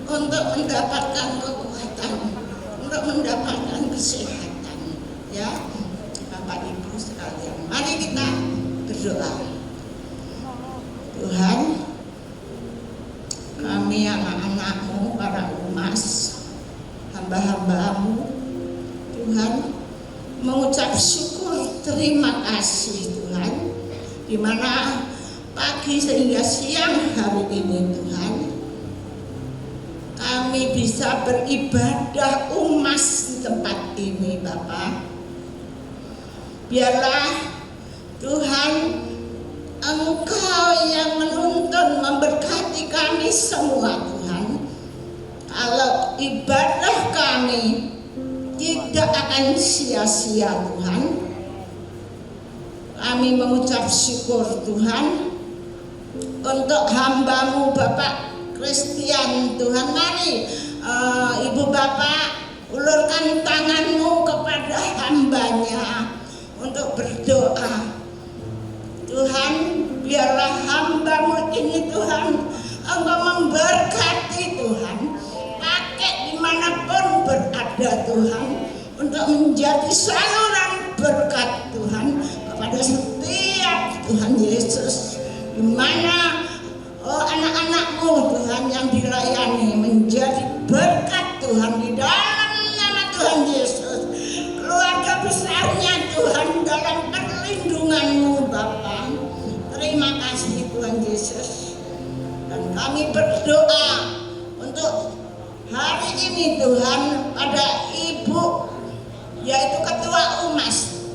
untuk mendapatkan kekuatan, untuk mendapatkan kesehatan, ya Bapak Ibu sekalian. Mari kita berdoa. Tuhan, kami anak-anak-Mu, para umas, hamba-hamba-Mu, Tuhan, mengucap syukur, terima kasih Tuhan, di mana pagi sehingga siang hari ini Tuhan, kami bisa beribadah umas di tempat ini Bapak. Biarlah Tuhan Engkau yang menuntun, memberkati kami semua Tuhan. Kalau ibadah kami tidak akan sia-sia Tuhan. Kami mengucap syukur Tuhan untuk hamba-Mu Bapak Christian Tuhan. Mari Ibu Bapak ulurkan tangan-Mu kepada hambanya untuk berdoa. Tuhan, biarlah hamba-Mu ini Tuhan, Engkau memberkati Tuhan, pakai dimanapun berada Tuhan, untuk menjadi saluran berkat Tuhan kepada setiap Tuhan Yesus, di mana anak-anak-Mu Tuhan yang dilayani menjadi berkat Tuhan di dalam nama Tuhan Yesus. Keluarga besarnya Tuhan dalam perlindungan-Mu Bapa. Terima kasih Tuhan Yesus. Dan kami berdoa untuk hari ini Tuhan pada Ibu, yaitu Ketua Umas.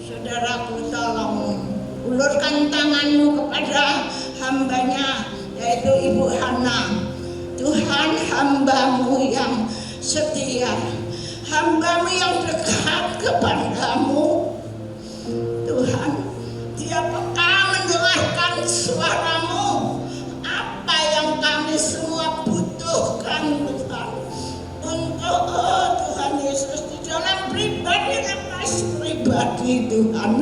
Saudaraku, tolong ulurkan tangan-Mu kepada hambanya, yaitu Ibu Hana. Tuhan, hamba-Mu yang setia, hamba-Mu yang dekat kepadamu Tuhan, dia peka mendengarkan suara-Mu, apa yang kami semua butuhkan Tuhan, untuk Tuhan Yesus di dalam pribadi Tuhan.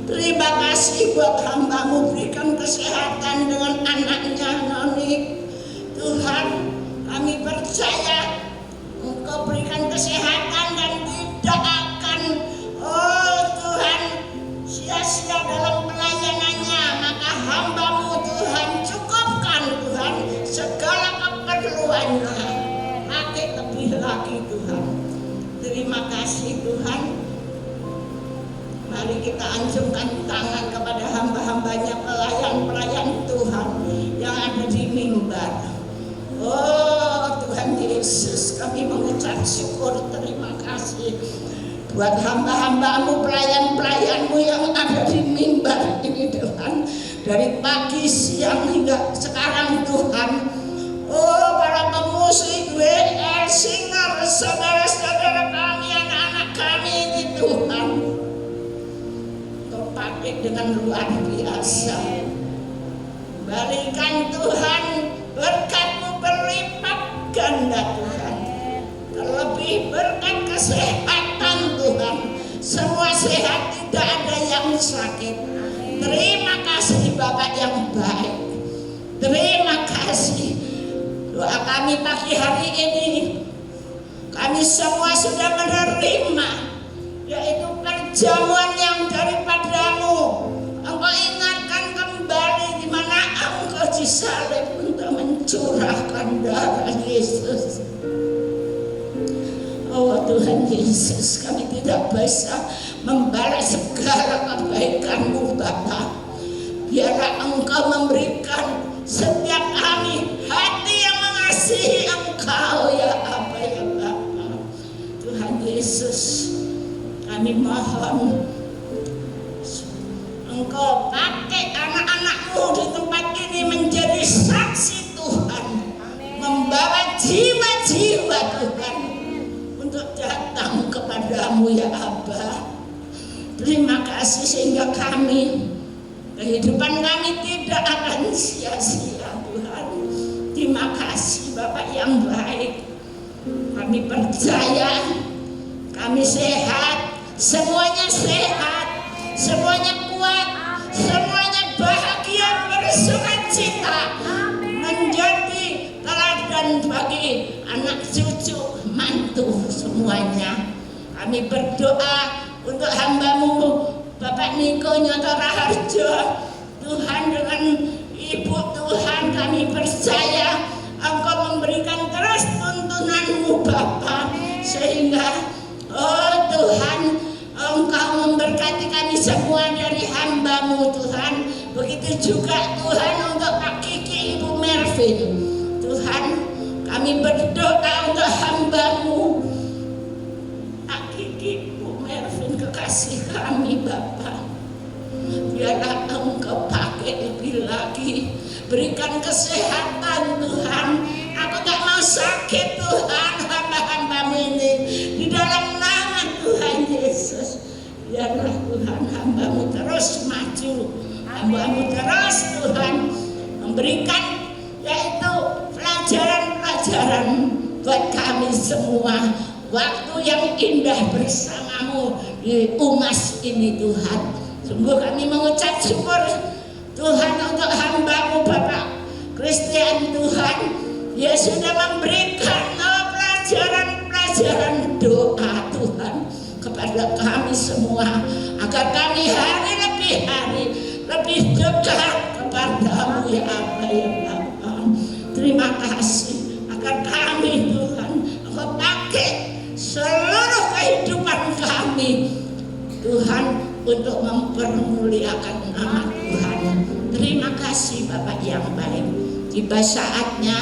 Terima kasih buat hamba-Mu, berikan kesehatan dengan anaknya Noni Tuhan. Kami percaya Engkau berikan kesehatan dan tidak akan Tuhan sia-sia dalam pelayanannya. Maka hamba-Mu Tuhan, cukupkan Tuhan segala keperluannya, pakai lebih lagi Tuhan. Terima kasih Tuhan. Mari kita anjungkan tangan kepada hamba-hambanya, pelayan-pelayan Tuhan yang ada di mimbar. Oh Tuhan Yesus, kami mengucap syukur, terima kasih buat hamba-hamba-Mu, pelayan-pelayan-Mu yang ada di mimbar ini Tuhan, dari pagi, siang hingga sekarang Tuhan. Oh para pemusik, WR, singer, saudara-saudara kami, anak-anak kami ini Tuhan, Kau pakai dengan luar biasa. Berikan Tuhan berkat-Mu berlipat ganda Tuhan, terlebih berkat kesehatan Tuhan, semua sehat, tidak ada yang sakit. Terima kasih Bapak yang baik, terima kasih. Doa kami pagi hari ini, kami semua sudah menerima, yaitu perjamuan yang daripada-Mu. Engkau ingatkan kembali di mana Engkau disalib untuk mencurahkan darah Yesus. Oh Tuhan Yesus, kami tidak bisa membalas segala kebaikan-Mu Bapa. Biarlah Engkau memberikan setiap kami hati yang mengasihi Engkau ya Bapa, ya Bapa. Tuhan Yesus, kami mohon Engkau pakai anak-anak-Mu di tempat ini menjadi saksi Tuhan, membawa jiwa-jiwa Tuhan kepada-Mu ya Abah. Terima kasih sehingga kehidupan kami tidak akan sia-sia Tuhan. Terima kasih Bapak yang baik. Kami percaya, kami sehat, semuanya sehat, semuanya kuat, semuanya bahagia bersukacita, menjadi teladan bagi anak cucu, mantu semuanya. Kami berdoa untuk hamba-Mu Bapak Niko Nyoto Raharjo. Tuhan, dengan Ibu Tuhan kami percaya Engkau memberikan terus tuntunan-Mu Bapa, sehingga oh Tuhan, Engkau memberkati kami semua dari hamba-Mu Tuhan. Begitu juga Tuhan untuk Pak Kiki, Ibu Mervin. Tuhan, kami berdoa untuk hamba-Mu Pak Kiki, Ibu Mervin, kekasih kami Bapa. Biarlah Engkau pakai lebih lagi, berikan kesehatan Tuhan. Aku tak mau sakit Tuhan, hamba-hamba-Mu ini di dalam nama Tuhan Yesus. Biarlah Tuhan hamba-Mu terus maju, hamba-Mu terus Tuhan memberikan yaitu pelajaran-pelajaran buat kami semua. Waktu yang indah bersama-Mu di UMAS ini Tuhan. Sungguh kami mengucap syukur Tuhan untuk hamba-Mu Bapak Christian Tuhan. Dia sudah memberikan pelajaran-pelajaran doa Tuhan kepada kami semua, agar kami hari lebih hari lebih dekat kepada-Mu ya Abah ya Bapa. Terima kasih agar kami Tuhan Engkau pakai seluruh kehidupan kami Tuhan untuk mempermuliakan nama Tuhan. Terima kasih Bapak yang baik. Tiba saatnya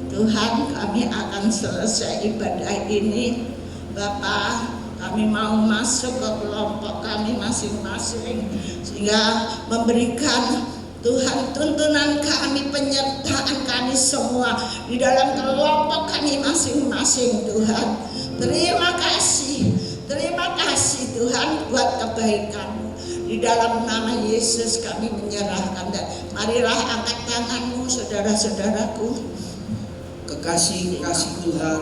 Tuhan, kami akan selesai ibadah ini. Bapak, kami mau masuk ke kelompok kami masing-masing, sehingga memberikan Tuhan tuntunan kami, penyertaan kami semua di dalam kelompok kami masing-masing Tuhan. Terima kasih Tuhan buat kebaikan-Mu. Di dalam nama Yesus kami menyerahkan, dan marilah angkat tangan-Mu saudara-saudaraku. Kekasih Tuhan,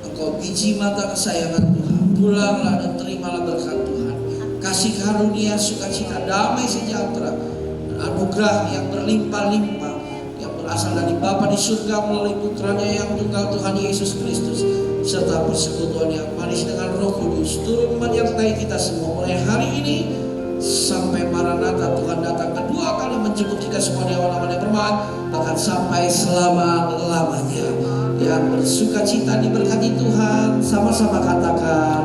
Engkau biji mata kesayangan Tuhan. Pulanglah dan terimalah berkat Tuhan. Kasih karunia, sukacita, damai sejahtera, dan anugerah yang berlimpah-limpah yang berasal dari Bapa di surga melalui Putranya yang tunggal Tuhan Yesus Kristus, serta persekutuan yang manis dengan Roh Kudus turun menyertai kita semua mulai hari ini sampai Maranatha Tuhan datang kedua kali menjemput kita semua di awan-awan yang berbahagia, bahkan sampai selama-lamanya. Yang bersukacita diberkati Tuhan, sama-sama katakan